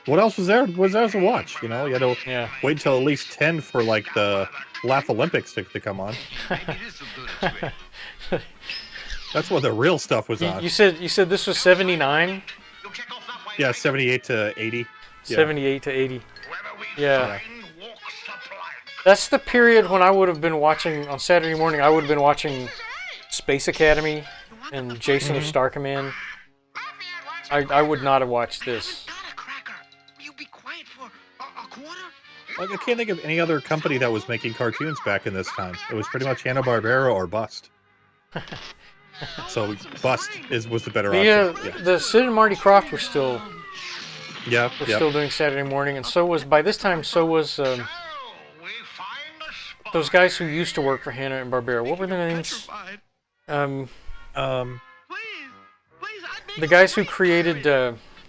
What else was there? Was there to watch? You know, you had to Yeah. wait until at least 10 for like the Laugh Olympics to come on. Maybe this will do the trick. That's when the real stuff was on. You said this was 79, You check off that way. Yeah, 78 to 80. Yeah. 78 to 80. Whoever we Yeah. find walks the plank. That's the period when I would have been watching on Saturday morning. I would have been watching Space Academy and Jason of Star Command. I would not have watched this. Got a cracker. Will you be quiet for a quarter? Like, I can't think of any other company that was making cartoons back in this time. It was pretty much Hanna-Barbera or Bust. So Bust was the better option. The Sid and Marty Krofft were still Yeah. still doing Saturday morning, and so was by this time We find a spy. those guys who used to work for Hanna and Barbera. What were their names? Petrified. Um, Please, I need The guys who created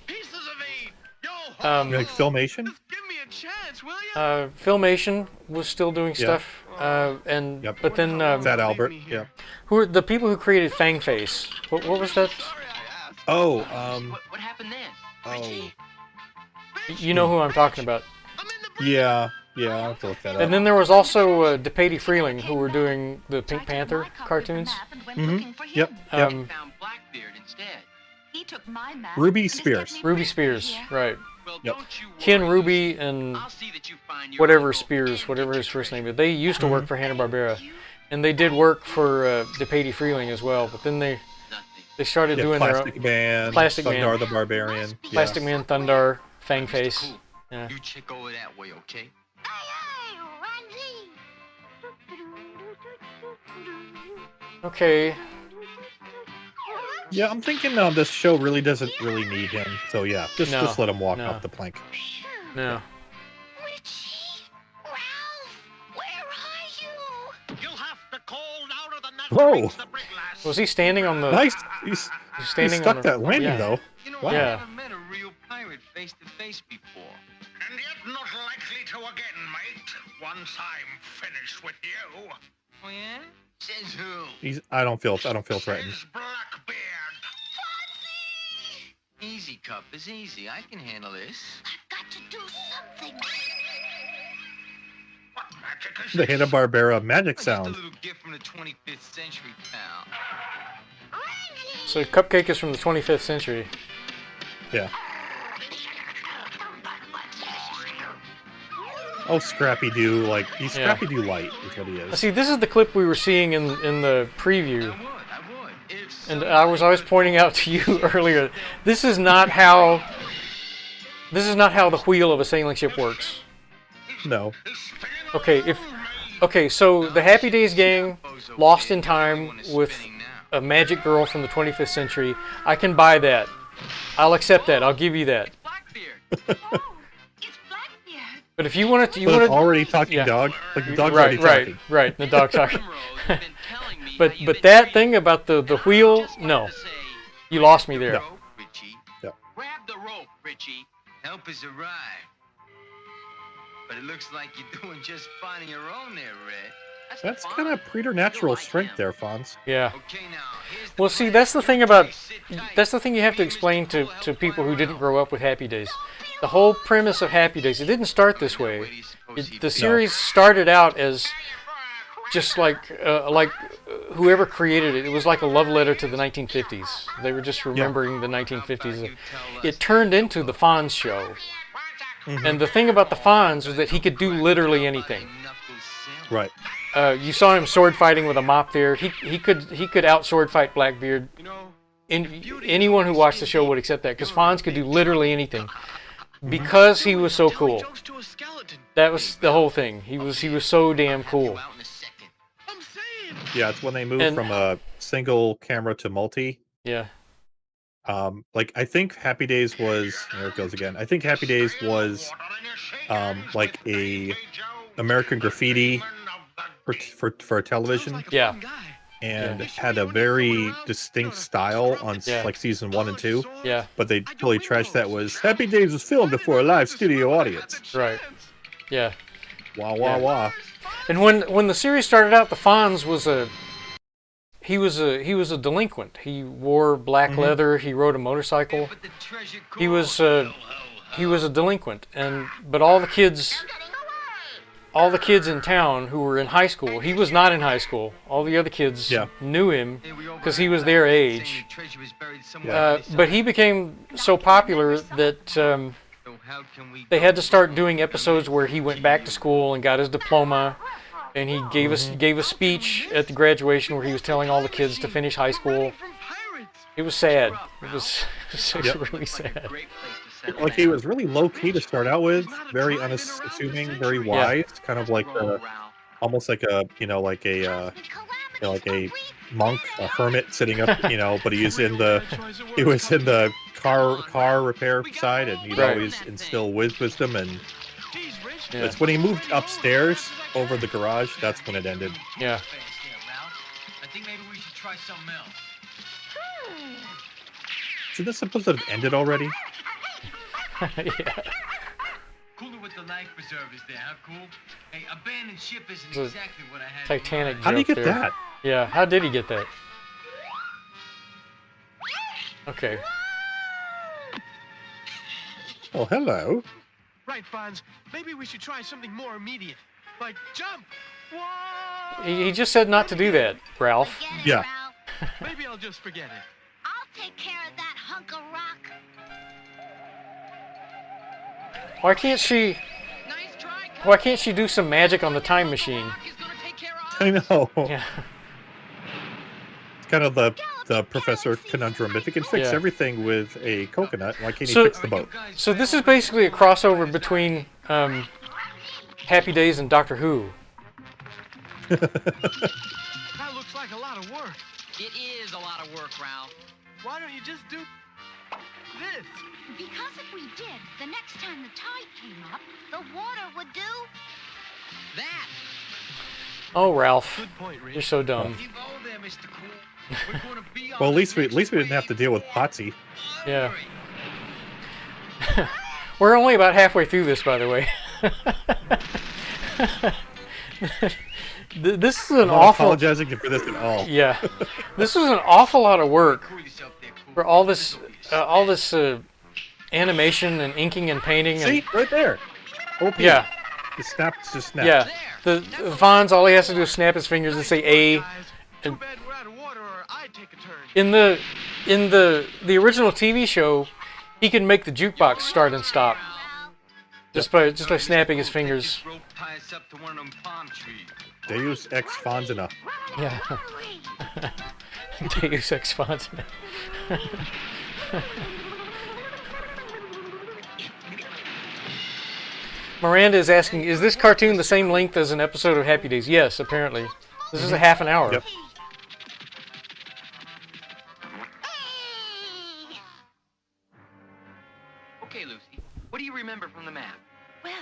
pieces of me. Yo, like Filmation. just give me a chance, will you? Filmation was still doing Yeah. stuff, and Yep. but then Fat Albert. Yeah. who were the people who created Fang Face? What was that? Sorry I asked. Oh, What happened then? oh, You know who I'm talking about. I'm in the yeah. I'll have to look that up. And then there was also DePatie Freeling, who were doing the Pink Panther cartoons. Yep. Um, Found Blackbeard instead. He took my map Ruby and has Spears. kept me Ruby prisoners Spears, here. right? Well, Yep. don't you worry. Ken Ruby and I'll see that you find your whatever uncle Spears, and whatever his get first your name is. They used to work for Hanna-Barbera. And they did work for DePatie Freeling as well, but then they started doing Plastic their own Man, Plastic Thundar Man, the Barbarian. Plastic Man, Thundar, Fangface. Yeah. You check over that way, okay? Okay. Yeah, I'm thinking this show really doesn't really need him. So yeah, just let him walk off the plank. No. Whoa! Was he standing on the? Nice. He's He standing stuck on the, that landing yeah. though. You know, Wow. I Yeah. never met a real pirate face to face before. And yet not likely to again, mate. Once I'm finished with you. Oh yeah? Says who? I don't feel threatened. Is Blackbeard. Easy, Cuppers, easy. I can handle this. Got to do something. What magic is The this? Hanna-Barbera magic Just a sound. little gift from the 25th century, pal. So Cupcake is from the 25th century. Yeah. Oh, Scrappy Doo, like he's Yeah. Scrappy Doo light is what he is. See, this is the clip we were seeing in the preview, I would. If and I was always pointing out to you earlier. This is not how the wheel of a sailing ship works. No. Okay, so the Happy Days gang lost in time with a magic girl from the 25th century. I can buy that. I'll accept that. I'll give you that. But if you want to, already talking yeah. dog, like the dog's already talking. Right. The dog talking. but that thing about the wheel, no, you lost me there. No. Richie. Yeah. Grab the rope, Richie. Help has arrived. But it looks like you're doing just fine on your own there, Red. That's kind of preternatural strength there, Fonz. Yeah. Okay, now, here's the Well, see, plan. that's the thing about that's the thing you have to explain to people who didn't grow up with Happy Days. The whole premise of Happy Days, it didn't start this way. The series started out as just like whoever created it. It was like a love letter to the 1950s. They were just remembering the 1950s. It turned into the Fonz show. Mm-hmm. And the thing about the Fonz was that he could do literally anything. Right. You saw him sword fighting with a mop there. He could out sword fight Blackbeard. Anyone who watched the show would accept that because Fonz could do literally anything because he was so cool. That was the whole thing. He was so damn cool. Yeah, it's when they moved from a single camera to multi. Yeah. Like I think Happy Days was there it goes again. I think Happy Days was like a American Graffiti for television. Yeah. And had a very distinct style on like season 1 and 2. Yeah. But they totally trashed that. Was Happy Days was filmed before a live studio audience. Right. Yeah. Wah wah wah. And when the series started out, the Fonz was a delinquent. He wore black leather. He rode a motorcycle. He was a delinquent. But all the kids in town who were in high school, he was not in high school. All the other kids knew him because he was their age. But he became so popular that they had to start doing episodes where he went back to school and got his diploma, and he gave a speech at the graduation where he was telling all the kids to finish high school. It was sad. It was really sad. Like he was really low key to start out with, very unassuming, very wise, kind of like almost like a like a monk, a hermit sitting up, but he was in the car repair side, and he'd always instill wisdom, and it's when he moved upstairs over the garage, that's when it ended. I Yeah. think maybe we should try something else. Should this episode have ended already? Yeah. Cooler with the life preservers there, how cool? Hey, abandoned ship isn't It's a exactly what I had. Titanic How did he joke get there. that? Yeah, how did he get that? Okay. Oh, hello. Right, Fonz. Maybe we should try something more immediate. Like jump! Whoa! He just said not to do that, Ralph. Yeah. Maybe I'll just forget it. I'll take care of that hunk of rock. Why can't she do some magic on the time machine? I know. Yeah. It's kind of the professor conundrum. If he can fix Yeah. everything with a coconut, why can't he So- fix the boat? So this is basically a crossover between Happy Days and Doctor Who. That looks like a lot of work. It is a lot of work, Ralph. Why don't you just do this? Because if we did, the next time the tide came up, the water would do. That. Oh, Ralph, Good point, Rich. you're so dumb. You go there, Mr. Cool. We're gonna be on Well, at the least we next didn't have to wave. deal with Potsy. Yeah. We're only about halfway through this, by the way. This is an I'm not awful. apologizing for this at all. Yeah, this is an awful lot of work Cool yourself there, Cool. for all this animation and inking and painting. And, See, right there. OP. yeah, Just snap. Just snap. yeah. The Fonz, all he has to do is snap his fingers and say A. Guys, too bad we're out of water or I'd take a turn. In the original TV show, he can make the jukebox start and stop just by snapping his fingers. This rope tie us up to one of them palm trees. Deus ex Fonzina. Yeah. Deus ex Fonzina. Miranda is asking, is this cartoon the same length as an episode of Happy Days? Yes, apparently. This is a half an hour. Yep. Okay, Lucy. What do you remember from the map? Well,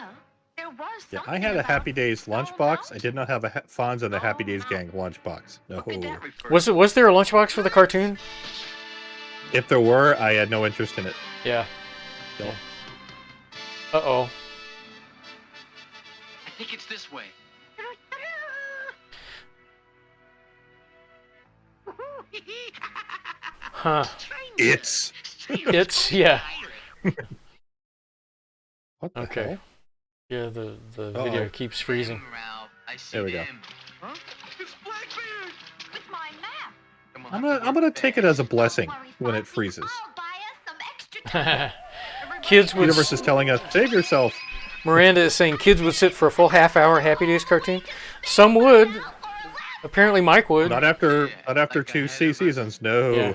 there was Yeah, something I had a about Happy Days all lunchbox. I those. did not have a Fonz and the Happy Days gang lunchbox. No. What did that refer to? Was there a lunchbox for the cartoon? If there were, I had no interest in it. Yeah. No. Uh-oh. I think it's this way. Huh. It's. Yeah. What the Okay. hell? Yeah, the Uh-oh. video keeps freezing. Them, Ralph. I see There we go. them. Huh? It's Blackbeard! With my map. Then we'll I'm have to gonna work take it fast. as a blessing Worry, when it Fonzie, freezes. I'll buy us some extra time. Kids would. Universe is telling us, save yourself. Miranda is saying kids would sit for a full half-hour Happy Days cartoon. Some would. Apparently, Mike would. Not after two seasons. No. Yeah.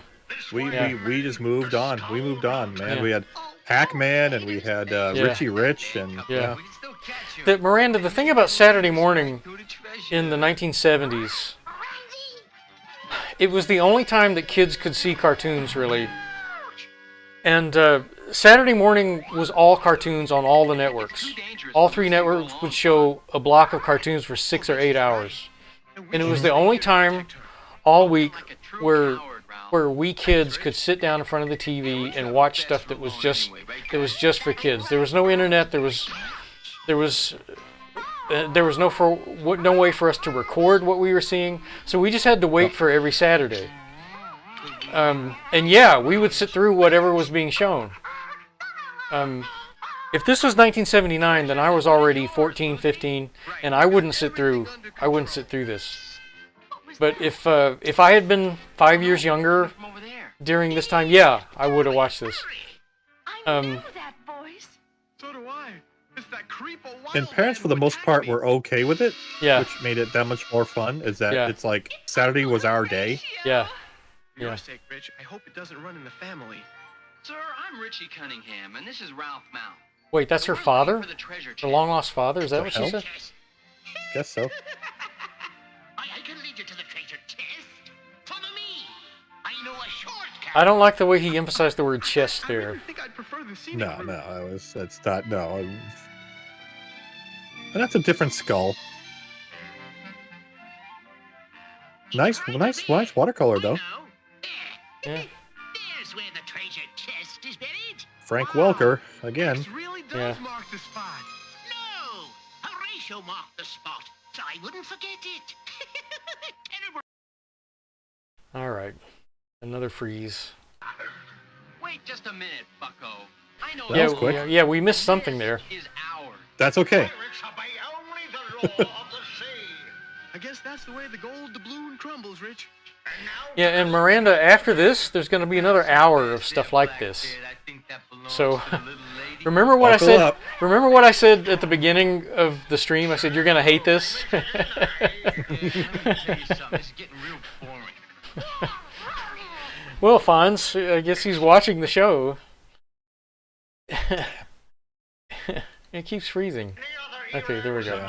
We just moved on. We moved on, man. Yeah. We had Hackman and we had Richie Rich and Yeah. We can still catch 'em. That Miranda, the thing about Saturday morning Go to treasure. in the 1970s, it was the only time that kids could see cartoons, really. And Saturday morning was all cartoons on all the networks. All three networks would show a block of cartoons for 6 or 8 hours. And it was the only time all week where we kids could sit down in front of the TV and watch stuff that was just for kids. There was no internet. There was no way for us to record what we were seeing. So we just had to wait for every Saturday. And yeah, we would sit through whatever was being shown. If this was 1979, then I was already 14, 15, and I wouldn't sit through this. But if I had been 5 years younger From over there. during this time, yeah, I would have watched this. I know that voice. So do I. It's that creepo and parents for the most part were okay with it, Yeah, which made it that much more fun. Is that Yeah. it's like Saturday was our day. yeah. For your Yeah. sake, Rich, I hope it doesn't run in the family. Sir, I'm Richie Cunningham, and this is Ralph Mount. Wait, that's her We're looking father? for the treasure The chest. long lost father? Is that what she hell? said? Guess so. I can lead you to the treasure chest. Follow me. I know a shortcut. I don't like the way he emphasized the word chest I really there. think I'd prefer the scenic No, route. that's not no. And that's a different skull. Nice watercolor though. Yeah. There's where the treasure chest is buried. Frank Welker again. This really does Yeah. mark the spot. No, Horatio marked the spot, so I wouldn't forget it. Terrible. All right. Another freeze. Wait just a minute, bucko. I know That Yeah, was quick. yeah, we missed something there. This is ours. That's okay. Pirates obey only the law of the sea. I guess that's the way the gold doubloon crumbles, Rich. And now Yeah, and Miranda, after this, there's going to be another hour of stuff like this. I think that belongs So, to the little lady. Remember what Buckle I said? up. Remember what I said at the beginning of the stream? I said you're gonna hate this. Let me tell you something. This is getting real boring. Well, Fonz, I guess he's watching the show. It keeps freezing. Okay, there we go.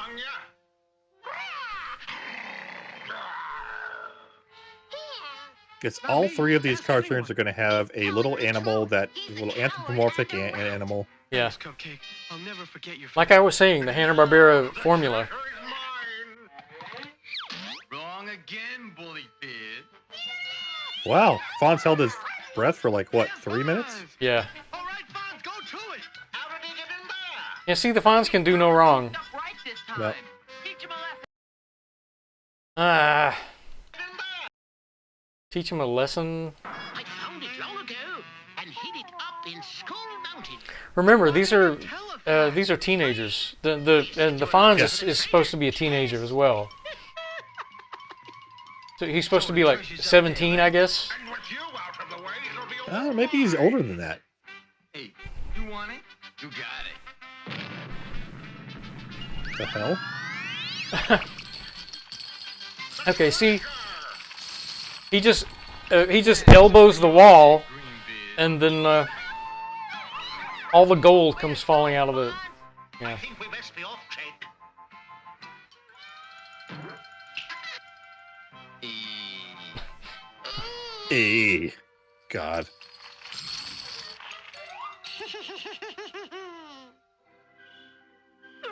It's all three of these cartoons are going to have a little animal, that little anthropomorphic animal. Yeah. Cupcake, I'll never forget your Like I was saying, the Hanna-Barbera formula. Wrong again, bully pig. Wow, Fonz held his breath for like, what, 3 minutes? Yeah. All right, Fonz, go to it. How did he get in there? Yeah, see, the Fonz can do no wrong. Right this time. Yep. Teach him a lesson. Ah. Teach him a lesson. I found it long ago and hid it up in Skull Mountain. Remember, these are teenagers. And the Fonz is supposed to be a teenager as well. So he's supposed to be like 17, I guess. Maybe he's older than that. Hey, you want it? You got it. The hell? Okay, see, he just elbows the wall, and then all the gold comes falling out of it. Yeah. I think we best be off, Jake. God.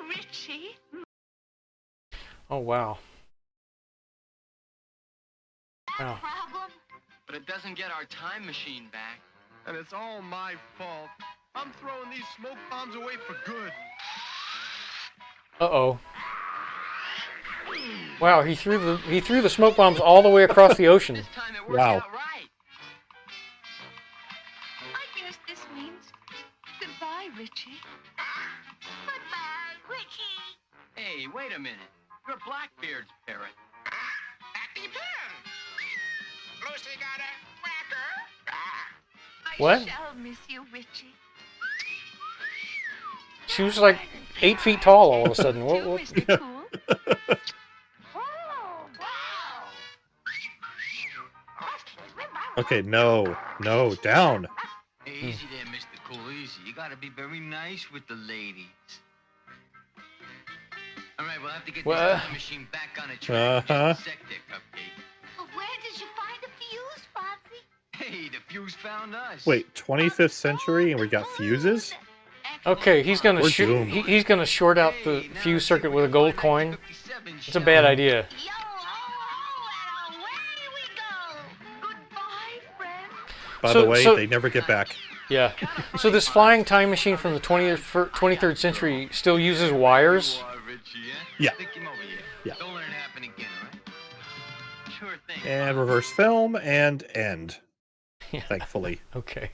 Richie. Oh wow. Wow. Problem? But it doesn't get our time machine back. And it's all my fault. I'm throwing these smoke bombs away for good. Uh-oh. Wow, he threw the smoke bombs all the way across the ocean. This time it worked Wow. out right. I guess this means goodbye, Richie. Goodbye, Richie. Hey, wait a minute. You're Blackbeard's parrot. That depends. Lucy got a cracker. What? I shall miss you, Richie. She was like 8 feet tall all of a sudden. You, What? Mr. Cool. Oh, wow. Okay, no, down. Easy there, Mr. Cool, easy. You gotta be very nice with the ladies. All right, we'll have to get What? this time machine back on a track. Uh-huh. Just a sec there, Cupcake. Well, where did you find the fuse, Fonzie? Hey, the fuse found us. Wait, 25th century and we got fuses? Okay, he's gonna We're shoot. doomed. He's gonna short out the fuse circuit with a gold coin. It's a bad idea. Yo, ho, ho, and away we go. Goodbye, friend. By So- the way, so- they never get back. Yeah. So this flying time machine from the 23rd century still uses wires. You are, Richie, yeah? Yeah. Stick him over here. Yeah. Don't let it happen again, all right? Sure thing. And reverse film and end. Yeah. Thankfully. Okay.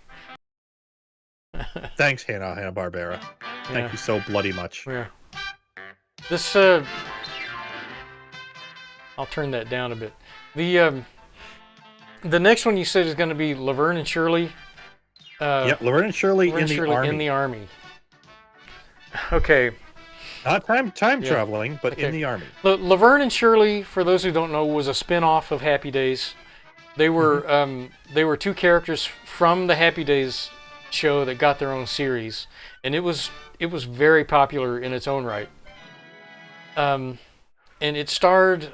Thanks, Hanna-Barbera. Thank you so bloody much. Yeah. This I'll turn that down a bit. The next one you said is going to be Laverne and Shirley. Yep, Laverne and Shirley Laverne in and the Shirley army. in the army. Okay. Not time Yeah. traveling, but Okay. in the army. Laverne and Shirley, for those who don't know, was a spin-off of Happy Days. They were two characters from the Happy Days show that got their own series, and it was very popular in its own right. And it starred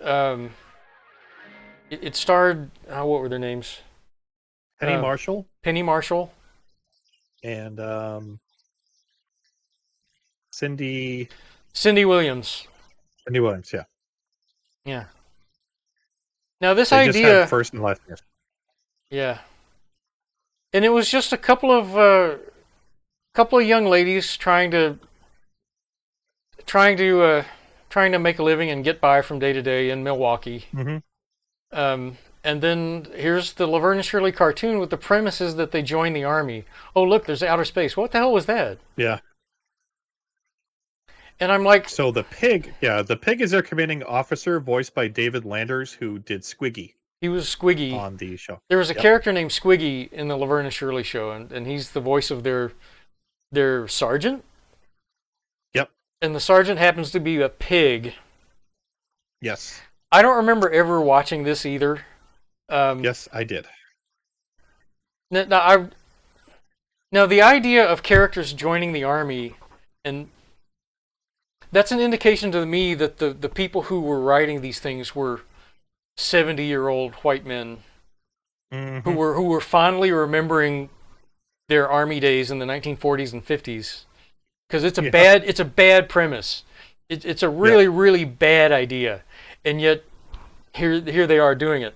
what were their names? Penny Marshall Penny Marshall. and Cindy Williams. Williams, yeah. Yeah. Now this They just idea, had first and last name. yeah, and it was just a couple of young ladies trying to make a living and get by from day to day in Milwaukee. Mm-hmm. And then here's the Laverne and Shirley cartoon with the premises that they join the army. Oh, look, there's outer space. What the hell was that? Yeah. And I'm like, So the pig is their commanding officer, voiced by David Landers, who did Squiggy he was Squiggy. on the show. There was a Yep. character named Squiggy in the Laverne and Shirley show, and he's the voice of their their sergeant. Yep. And the sergeant happens to be a pig. Yes. I don't remember ever watching this either. Yes, I did. Now, the idea of characters joining the army, and that's an indication to me that the people who were writing these things were 70-year-old white men who were fondly remembering their army days in the 1940s and 50s, because it's a bad premise. It's a really bad idea, and yet here they are doing it.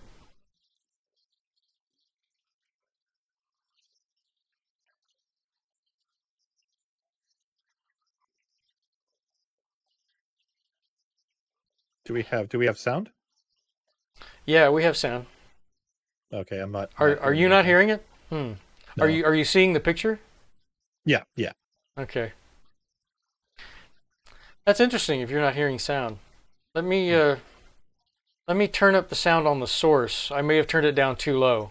Do we have sound? Yeah, we have sound. Okay, I'm not. Are you not hearing it? No. Are you seeing the picture? Yeah. Okay. That's interesting. If you're not hearing sound, let me turn up the sound on the source. I may have turned it down too low.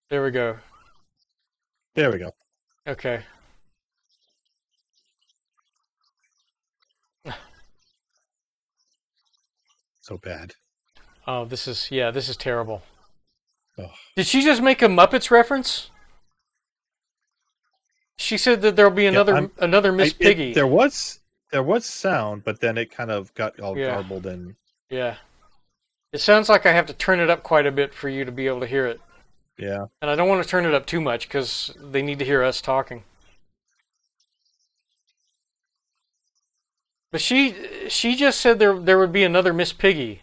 There we go. There we go. Okay. So bad. Oh, this is terrible. Oh. Did she just make a Muppets reference? She said that there'll be another Miss Piggy. There was sound, but then it kind of got all garbled and. Yeah. It sounds like I have to turn it up quite a bit for you to be able to hear it. Yeah. And I don't want to turn it up too much because they need to hear us talking. But she just said there would be another Miss Piggy.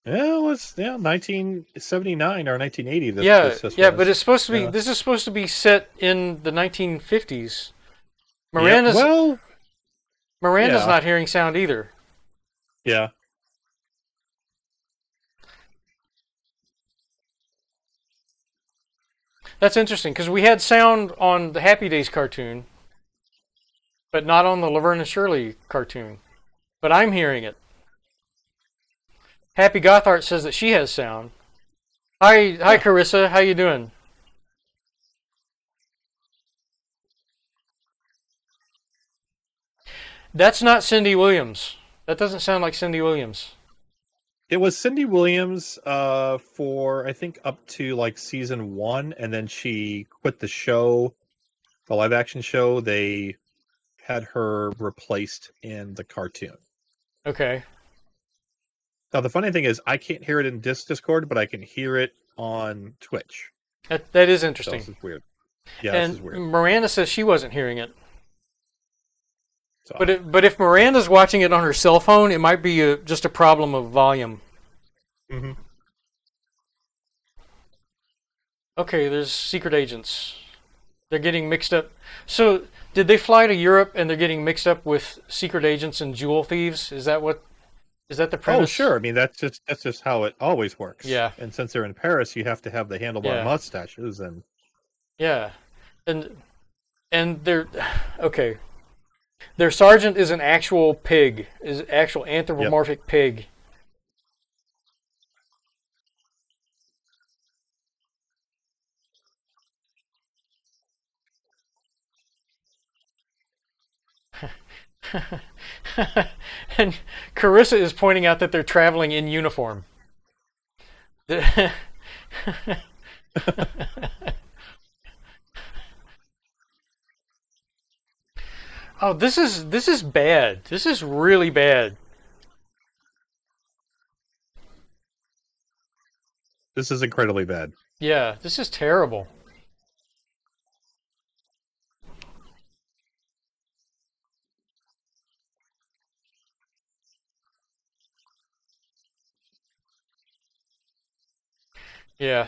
Yeah, it was 1979 or 1980. But it's supposed to be. This is supposed to be set in the 1950s. Miranda's not hearing sound either. Yeah. That's interesting because we had sound on the Happy Days cartoon, but not on the Laverne and Shirley cartoon. But I'm hearing it. Happy Gothart says that she has sound. Hi, Carissa. How you doing? That's not Cindy Williams. That doesn't sound like Cindy Williams. It was Cindy Williams for I think up to like season 1, and then she quit the show, the live action show. They had her replaced in the cartoon. Okay. Now the funny thing is, I can't hear it in Discord, but I can hear it on Twitch. That is interesting. So this is weird. Yeah, and this is weird. Miranda says she wasn't hearing it. So, but if Miranda's watching it on her cell phone, it might be just a problem of volume. Mm-hmm. Okay, there's secret agents. They're getting mixed up. So, did they fly to Europe and they're getting mixed up with secret agents and jewel thieves? Is that the premise? Oh, sure. I mean, that's just how it always works. Yeah. And since they're in Paris, you have to have the handlebar mustaches and. Yeah, and they're okay. Their sergeant is an actual pig, is an actual anthropomorphic pig. And Carissa is pointing out that they're traveling in uniform. Oh, this is bad. This is really bad. This is incredibly bad. Yeah, this is terrible. Yeah.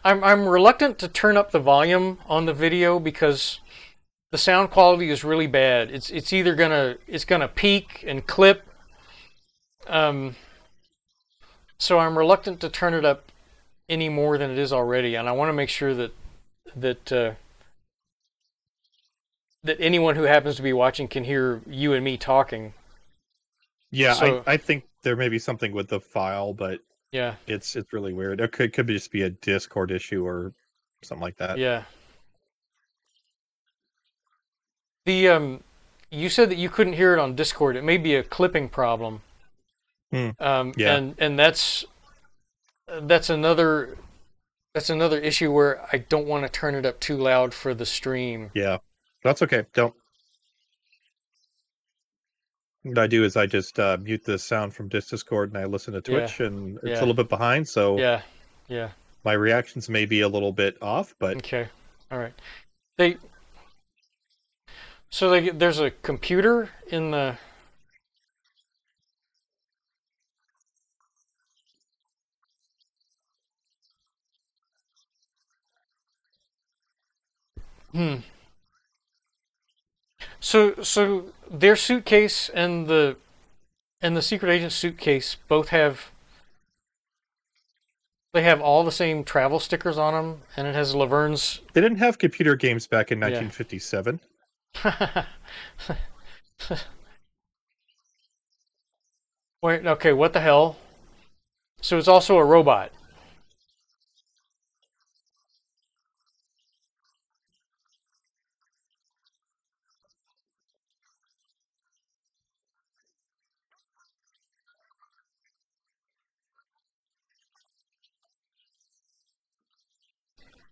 I'm reluctant to turn up the volume on the video because the sound quality is really bad. It's either gonna peak and clip. So I'm reluctant to turn it up any more than it is already, and I want to make sure that anyone who happens to be watching can hear you and me talking. Yeah, So, I think there may be something with the file, but yeah, it's really weird. It could just be a Discord issue or something like that. Yeah. The you said that you couldn't hear it on Discord. It may be a clipping problem. Yeah. And that's another issue where I don't want to turn it up too loud for the stream. Yeah. That's okay. Don't. What I do is I just mute the sound from Discord and I listen to Twitch, and it's a little bit behind, so yeah. My reactions may be a little bit off, but okay, all right. There's a computer in the. So their suitcase and the secret agent suitcase both have. They have all the same travel stickers on them, and it has Laverne's. They didn't have computer games back in 1957. Wait, okay, what the hell? So it's also a robot.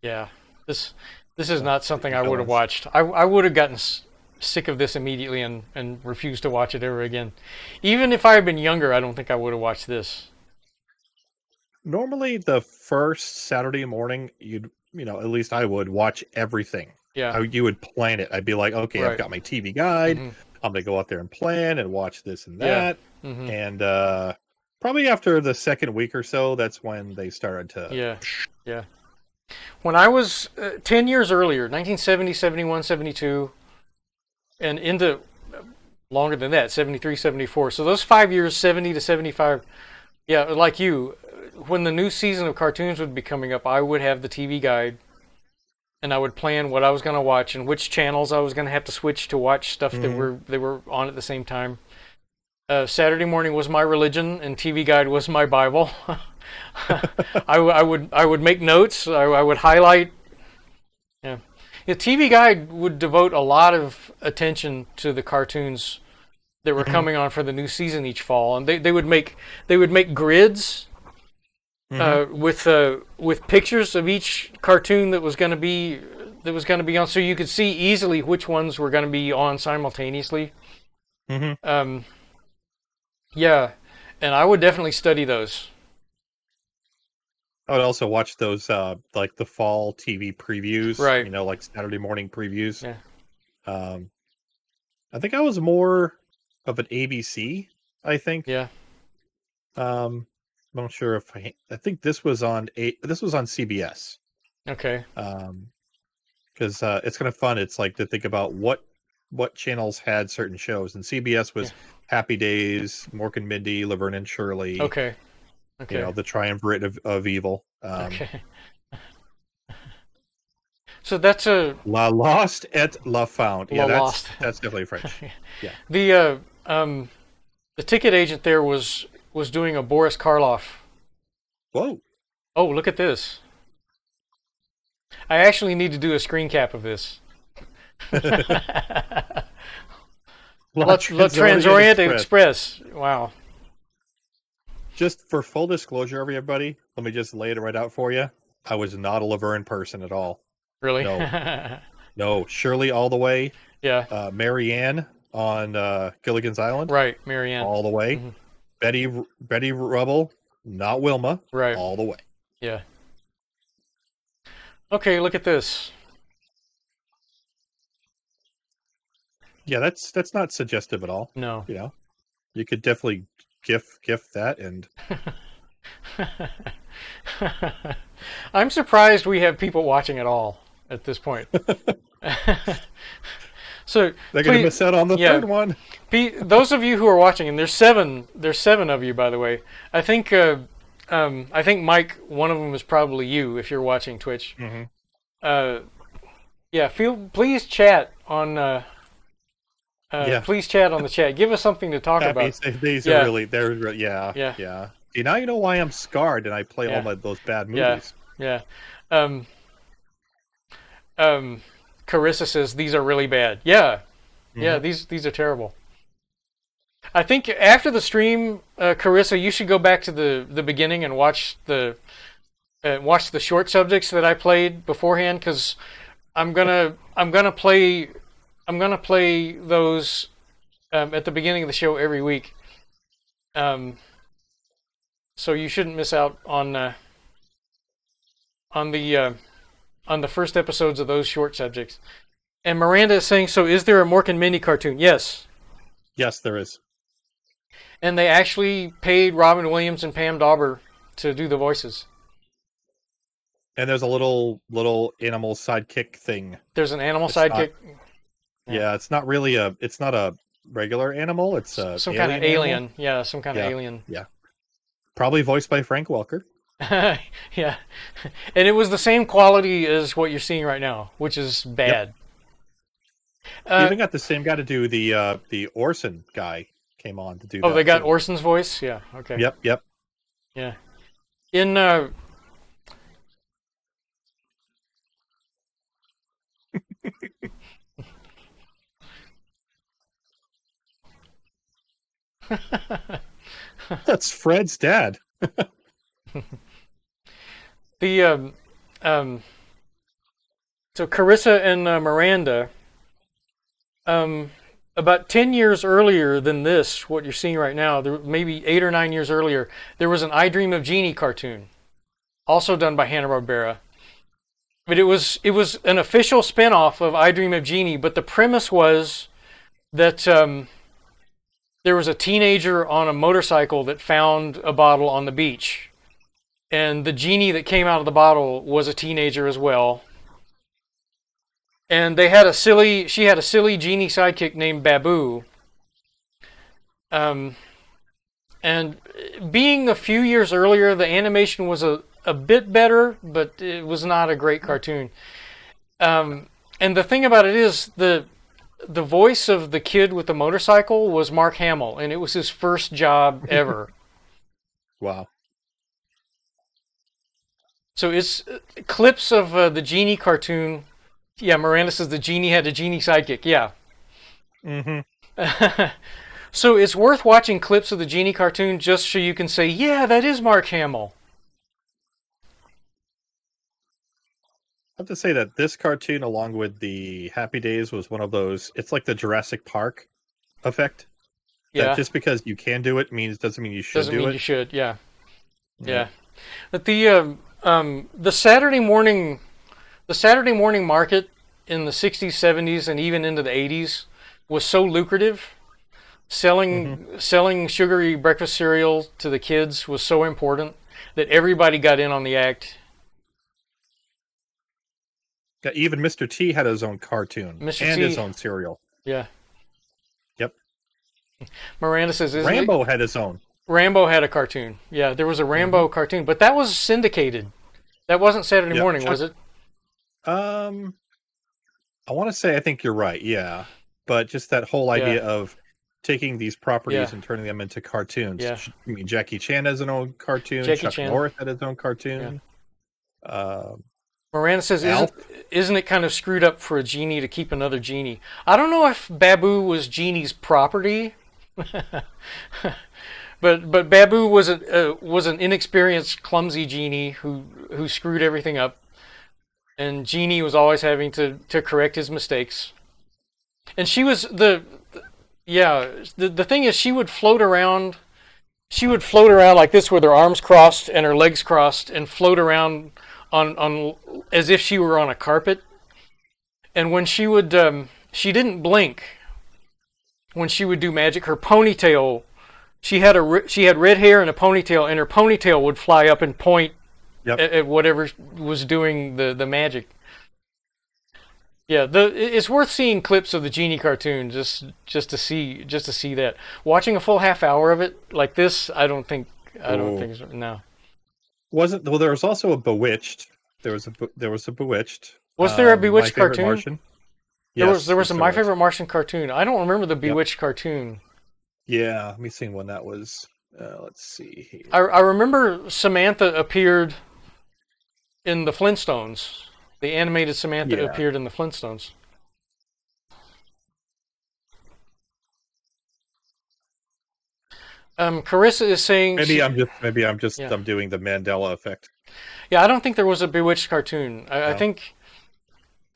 Yeah, this is not something I would have watched. I would have gotten sick of this immediately and refused to watch it ever again. Even if I had been younger, I don't think I would have watched this. Normally, the first Saturday morning, at least I would watch everything. Yeah. You would plan it. I'd be like, okay, right. I've got my TV guide. I'm going to go out there and plan and watch this and that. Yeah. And probably after the second week or so, that's when they started to... Yeah. When I was 10 years earlier, 1970, 71, 72, and into longer than that, 73, 74. So those 5 years, 70 to 75, yeah, like you, when the new season of cartoons would be coming up, I would have the TV guide, and I would plan what I was going to watch and which channels I was going to have to switch to watch stuff that they were on at the same time. Saturday morning was my religion, and TV guide was my Bible. I would make notes. I would highlight. Yeah, the TV guide would devote a lot of attention to the cartoons that were coming on for the new season each fall, and they would make grids with pictures of each cartoon that was going to be on, so you could see easily which ones were going to be on simultaneously. Yeah, and I would definitely study those. I would also watch those, like the fall TV previews, right? Like Saturday morning previews. Yeah. I think I was more of an ABC. I think. Yeah. I'm not sure if I think this was on CBS. Okay. Because it's kind of fun. It's like to think about what channels had certain shows, and CBS was Happy Days, Mork and Mindy, Laverne and Shirley. Okay. The triumvirate of evil. Okay. So that's a La Lost et La Found. Yeah, Lost. That's definitely French. Yeah. The ticket agent there was doing a Boris Karloff. Whoa. Oh, look at this. I actually need to do a screen cap of this. La Transorient Express. Wow. Just for full disclosure, everybody, let me just lay it right out for you. I was not a Laverne person at all. Really? No. Shirley all the way. Yeah. Marianne on Gilligan's Island. Right, Marianne. All the way. Betty Rubble, not Wilma. Right. All the way. Yeah. Okay, look at this. Yeah, that's not suggestive at all. No. You could definitely gift that, and I'm surprised we have people watching at all at this point. So they're going to miss out on the third one. Those of you who are watching, and there's seven of you, by the way. I think Mike, one of them is probably you if you're watching Twitch. Please chat on. Please chat on the chat. Give us something to talk about. These are really, yeah. See, now you know why I'm scarred and I play all those bad movies. Yeah. Carissa says these are really bad. Yeah, yeah, these are terrible. I think after the stream, Carissa, you should go back to the beginning and watch the short subjects that I played beforehand, because I'm gonna play those at the beginning of the show every week. So you shouldn't miss out on the first episodes of those short subjects. And Miranda is saying, so is there a Mork and Mindy cartoon? Yes. Yes, there is. And they actually paid Robin Williams and Pam Dauber to do the voices. And there's a little animal sidekick thing. There's an animal sidekick. Yeah, it's not really it's not a regular animal. It's some kind of alien. Animal. Yeah, some kind of alien. Yeah. Probably voiced by Frank Welker. Yeah. And it was the same quality as what you're seeing right now, which is bad. Yep. Even got the same guy to do the Orson guy came on to do that. Oh, they got too. Orson's voice? Yeah, okay. Yep. Yeah. In That's Fred's dad. The so Carissa and Miranda, about 10 years earlier than this, what you're seeing right now, maybe 8 or 9 years earlier, there was an I Dream of Jeannie cartoon, also done by Hanna-Barbera. But it was an official spinoff of I Dream of Jeannie, but the premise was that there was a teenager on a motorcycle that found a bottle on the beach. And the genie that came out of the bottle was a teenager as well. And she had a silly genie sidekick named Babu. And being a few years earlier, the animation was a bit better, but it was not a great cartoon. And the thing about it is, the voice of the kid with the motorcycle was Mark Hamill, and it was his first job ever. Wow. So it's clips of the Genie cartoon. Yeah, Miranda says the Genie had a Genie sidekick. Yeah. Mm-hmm. So it's worth watching clips of the Genie cartoon just so you can say, yeah, that is Mark Hamill. I have to say that this cartoon, along with the Happy Days, was one of those. It's like the Jurassic Park effect. Yeah. That just because you can do it doesn't mean you should doesn't do mean it. You should. Yeah. Yeah. But the Saturday morning market in the 60s, 70s, and even into the 80s was so lucrative. Selling sugary breakfast cereal to the kids was so important that everybody got in on the act. Yeah, even Mr. T had his own cartoon his own cereal. Yeah. Yep. Miranda says, Rambo had his own. Rambo had a cartoon. Yeah, there was a Rambo cartoon, but that was syndicated. That wasn't Saturday morning, was it? I want to say I think you're right. Yeah, but just that whole idea of taking these properties and turning them into cartoons. Yeah. I mean, Jackie Chan has an own cartoon. Chuck Norris had his own cartoon. Yeah. Miranda says, isn't it kind of screwed up for a genie to keep another genie? I don't know if Babu was Genie's property, but Babu was an inexperienced, clumsy genie who screwed everything up, and Genie was always having to correct his mistakes. And she was the thing is, she would float around like this with her arms crossed and her legs crossed, and float around on as if she were on a carpet. And when she would she didn't blink when she would do magic. Her ponytail, she had red hair and a ponytail, and her ponytail would fly up and point at whatever was doing the magic. Yeah, it's worth seeing clips of the Genie cartoon just to see that. Watching a full half hour of it like this, I don't think so. No. There was also a Bewitched. There was a Bewitched. Was there a Bewitched cartoon? Martian? Yes, there was a My Favorite Martian cartoon. I don't remember the Bewitched cartoon. Yeah, let me see when that was. Let's see here. I remember Samantha appeared in the Flintstones. The animated Samantha Yeah. appeared in the Flintstones. Carissa is saying Maybe I'm just Yeah. I'm doing the Mandela effect. Yeah, I don't think there was a Bewitched cartoon. I No. think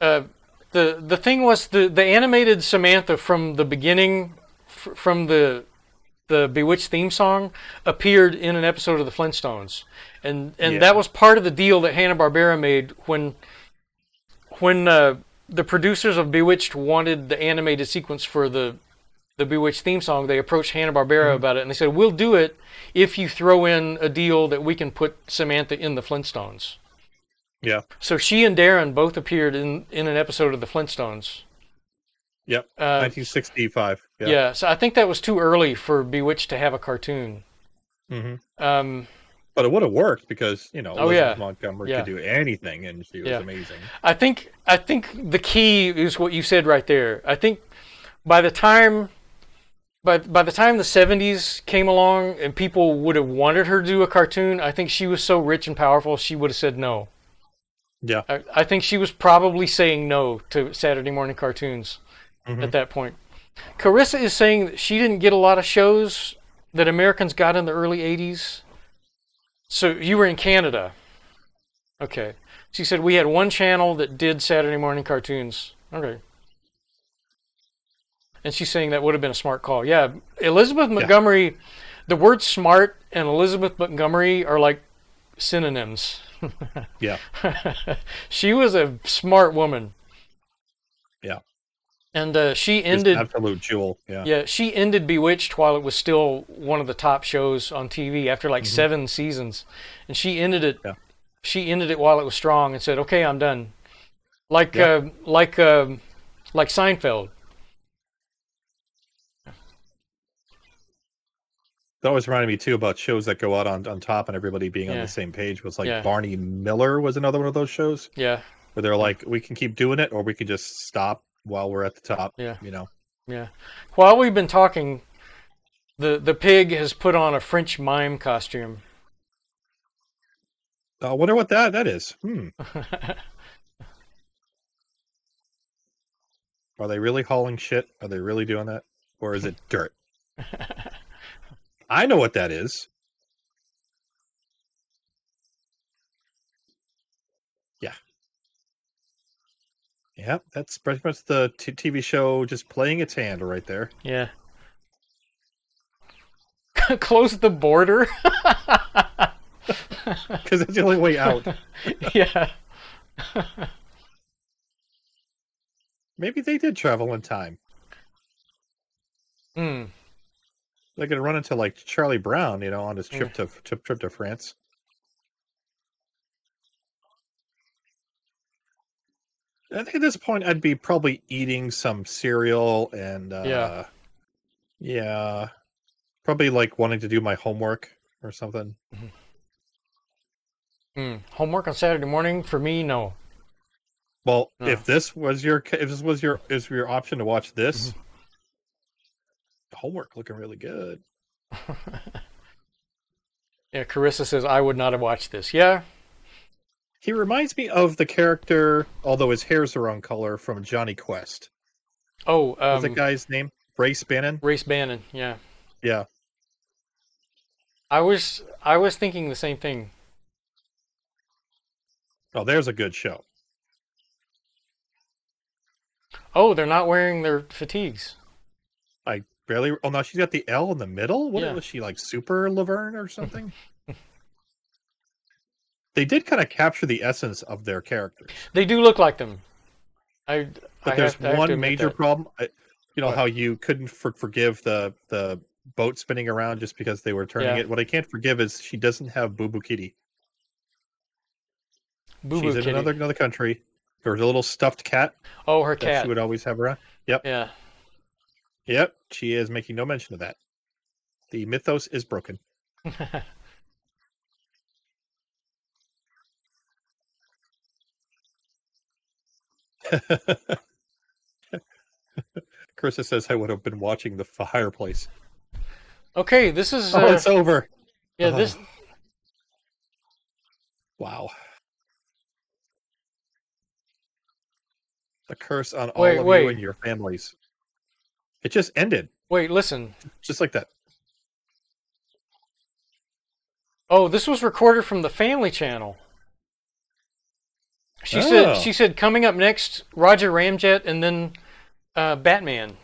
the thing was the animated Samantha from the beginning, from the Bewitched theme song, appeared in an episode of the Flintstones, and Yeah. that was part of the deal that Hanna-Barbera made when the producers of Bewitched wanted the animated sequence for the Bewitched theme song. They approached Hanna-Barbera about it, and they said, "We'll do it if you throw in a deal that we can put Samantha in the Flintstones." Yeah. So she and Darren both appeared in an episode of the Flintstones. Yep. 1965. Yeah. Yeah, so I think that was too early for Bewitched to have a cartoon. Mm-hmm. But it would have worked because, Elizabeth Montgomery Yeah. could do anything, and she was Yeah. amazing. I think the key is what you said right there. I think by the time the 70s came along and people would have wanted her to do a cartoon, I think she was so rich and powerful she would have said no. Yeah. I think she was probably saying no to Saturday morning cartoons at that point. Carissa is saying that she didn't get a lot of shows that Americans got in the early 80s. So you were in Canada. Okay. She said we had one channel that did Saturday morning cartoons. Okay. And she's saying that would have been a smart call. Yeah, Elizabeth Montgomery, the word smart and Elizabeth Montgomery are like synonyms. Yeah. She was a smart woman. Yeah. And she Just ended... absolute jewel. Yeah. Yeah, she ended Bewitched while it was still one of the top shows on TV after like 7 seasons. And she ended it... Yeah. She ended it while it was strong and said, "Okay, I'm done." Like Seinfeld. That always reminded me too about shows that go out on top and everybody being on Yeah. the same page. Was like Yeah. Barney Miller was another one of those shows Yeah. where they're like, we can keep doing it or we can just stop while we're at the top. Yeah. Yeah. While we've been talking, the pig has put on a French mime costume. I wonder what that is. Are they really hauling shit? Are they really doing that? Or is it dirt? I know what that is. Yeah. Yeah, that's pretty much the TV show just playing its hand right there. Yeah. Close the border. Because it's the only way out. Yeah. Maybe they did travel in time. Hmm. They're going to run into like Charlie Brown, on his trip to France. I think at this point I'd be probably eating some cereal and yeah, probably like wanting to do my homework or something. Homework on Saturday morning for me? No. Well, No. if this was your option to watch this, homework looking really good. Yeah, Carissa says I would not have watched this. Yeah. He reminds me of the character, although his hair's the wrong color, from Johnny Quest. Oh, what's that guy's name? Race Bannon? Race Bannon, yeah. Yeah. I was thinking the same thing. Oh, there's a good show. Oh, they're not wearing their fatigues. I barely. Oh no, she's got the L in the middle. What Yeah. was she like? Super Laverne or something? They did kind of capture the essence of their characters. They do look like them. But there's I have to one admit major that. problem. What? How you couldn't forgive the boat spinning around just because they were turning Yeah. it. What I can't forgive is she doesn't have Boo Boo Kitty. Boo She's Boo in Kitty. another country. There's a little stuffed cat. Oh, her that cat. she would always have around. Yep. Yeah. Yep. She is making no mention of that. The mythos is broken. Carissa says I would have been watching the fireplace. Okay, this is. Oh, it's over. Yeah, Oh. this. Wow. A curse on all of you and your families. It just ended. Wait, listen. Just like that. Oh, this was recorded from the Family Channel. She said coming up next, Roger Ramjet and then Batman.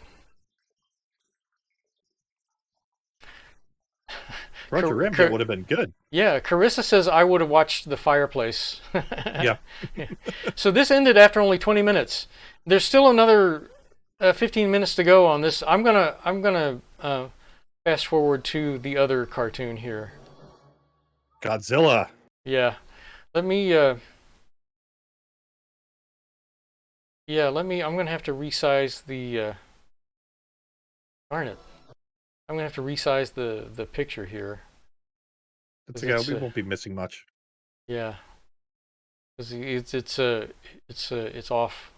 Roger Ramjet would have been good. Yeah, Carissa says I would have watched The Fireplace. Yeah. So this ended after only 20 minutes. There's still another 15 minutes to go on this. I'm gonna fast forward to the other cartoon here. Godzilla. Yeah. Let me. I'm gonna have to resize the. Darn it. I'm gonna have to resize the picture here. It's okay. We won't be missing much. Yeah. It's off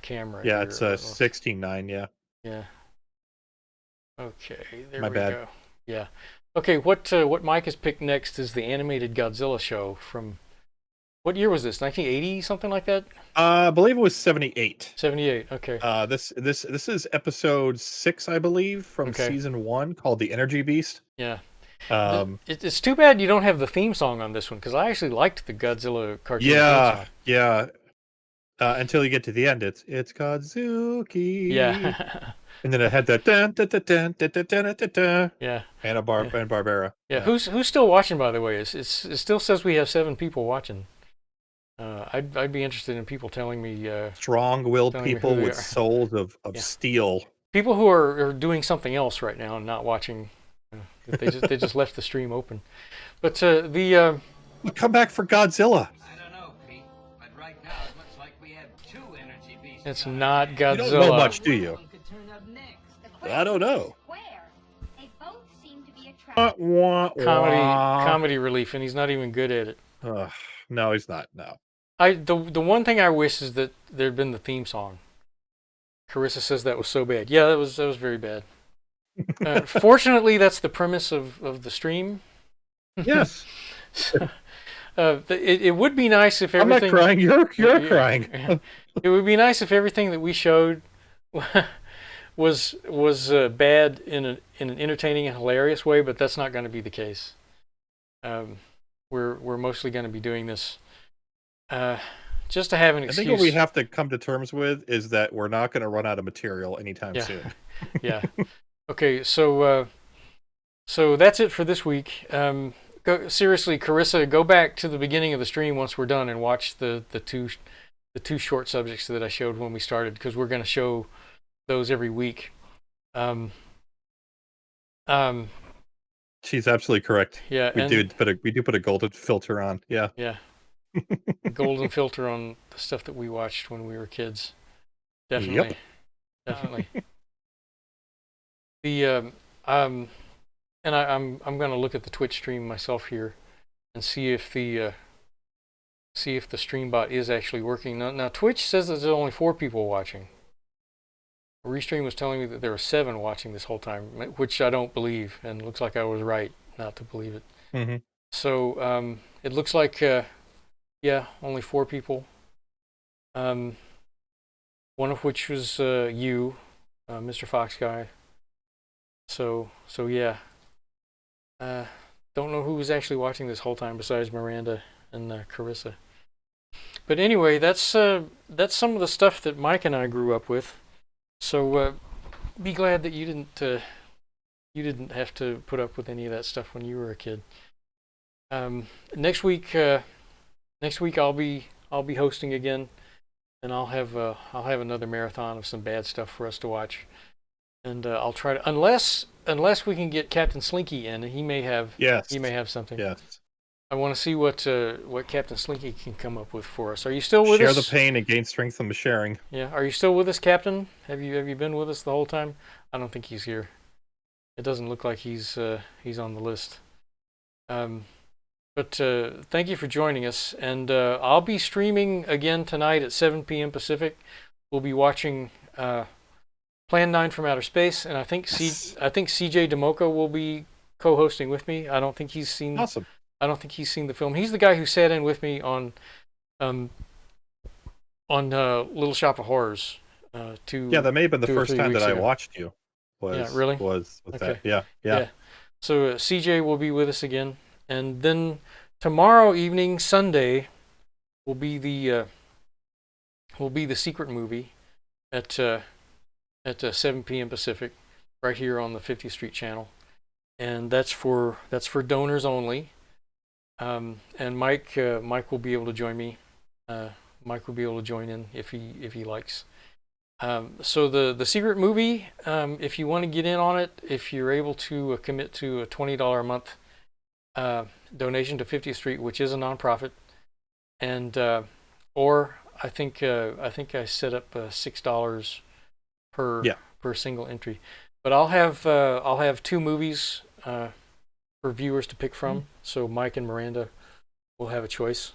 camera. Yeah, here. it's 16:9. Yeah. Yeah. Okay. There My we bad. go. Yeah. Okay. What Mike has picked next is the animated Godzilla show from. What year was this? 1980, something like that? I believe it was 78. 78. Okay. This is episode 6, I believe, from season 1, called The Energy Beast. Yeah. It's too bad you don't have the theme song on this one, because I actually liked the Godzilla cartoon theme song. Yeah. Until you get to the end, it's Godzuki. Yeah. And then it had that yeah. Barbera. Yeah. Who's still watching, by the way? It still says we have 7 people watching. I'd be interested in people telling me strong-willed people with souls of steel. People who are doing something else right now and not watching. They just left the stream open. But come back for Godzilla. I don't know, Pete, but right now it looks like we have 2 energy beasts. It's not Godzilla. You don't know much, do you? I don't know. They both seem to be attractive. Comedy relief, and he's not even good at it. No, he's not. No. The one thing I wish is that there'd been the theme song. Carissa says that was so bad. Yeah, that was very bad. Fortunately, that's the premise of the stream. Yes. It would be nice if everything. I'm not crying. You're crying. It would be nice if everything that we showed was bad in an entertaining and hilarious way, but that's not going to be the case. We're mostly going to be doing this just to have an excuse. I think what we have to come to terms with is that we're not going to run out of material anytime soon. Yeah. Okay, so that's it for this week. Seriously, Carissa, go back to the beginning of the stream once we're done and watch the two short subjects that I showed when we started, because we're going to show those every week. She's absolutely correct. Yeah, we do put a golden filter on. Yeah. Yeah. Golden filter on the stuff that we watched when we were kids. Definitely. Yep. Definitely. And I'm going to look at the Twitch stream myself here and see if the stream bot is actually working. Now Twitch says that there's only 4 people watching. Restream was telling me that there were 7 watching this whole time, which I don't believe, and it looks like I was right not to believe it. Mm-hmm. So it looks like only 4 people. One of which was you, Mr. Fox Guy. So yeah. Don't know who was actually watching this whole time besides Miranda and Carissa. But anyway, that's some of the stuff that Mike and I grew up with. So be glad that you didn't have to put up with any of that stuff when you were a kid. Next week I'll be hosting again, and I'll have another marathon of some bad stuff for us to watch. And I'll try to, unless we can get Captain Slinky in, he may have something. Yes. I want to see what Captain Slinky can come up with for us. Are you still with us? Share the pain and gain strength from the sharing. Yeah. Are you still with us, Captain? Have you been with us the whole time? I don't think he's here. It doesn't look like he's on the list. But thank you for joining us, and I'll be streaming again tonight at 7 p.m. Pacific. We'll be watching Plan 9 from Outer Space, and I think CJ DeMoco will be co-hosting with me. I don't think he's seen. Awesome. I don't think he's seen the film. He's the guy who sat in with me on on Little Shop of Horrors. Yeah, that may have been the 2 or first 3 time that weeks I ago. watched you. Yeah, really? Was Okay. that? Yeah. So CJ will be with us again, and then tomorrow evening, Sunday, will be the secret movie at 7 p.m. Pacific, right here on the 50th Street channel, and that's for donors only. And Mike will be able to join me. Mike will be able to join in if he likes. So the secret movie, if you want to get in on it, if you're able to commit to a $20 a month donation to 50th Street, which is a nonprofit, and or I think I set up $6 per single entry. But I'll have 2 movies for viewers to pick from. So Mike and Miranda will have a choice.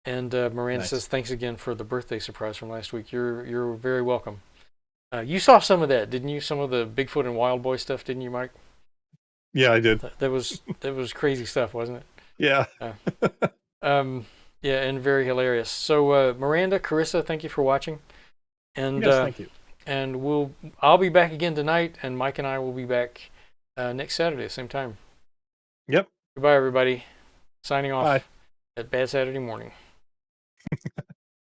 And Miranda says, "Thanks again for the birthday surprise from last week. You're very welcome." You saw some of that, didn't you? Some of the Bigfoot and Wild Boy stuff, didn't you, Mike? Yeah, I did. That was crazy stuff, wasn't it? Yeah. Yeah, and very hilarious. So Miranda, Carissa, thank you for watching. And yes, thank you. And I'll be back again tonight, and Mike and I will be back next Saturday, same time. Yep. Goodbye, everybody. Signing off Bye. at Bad Saturday Morning.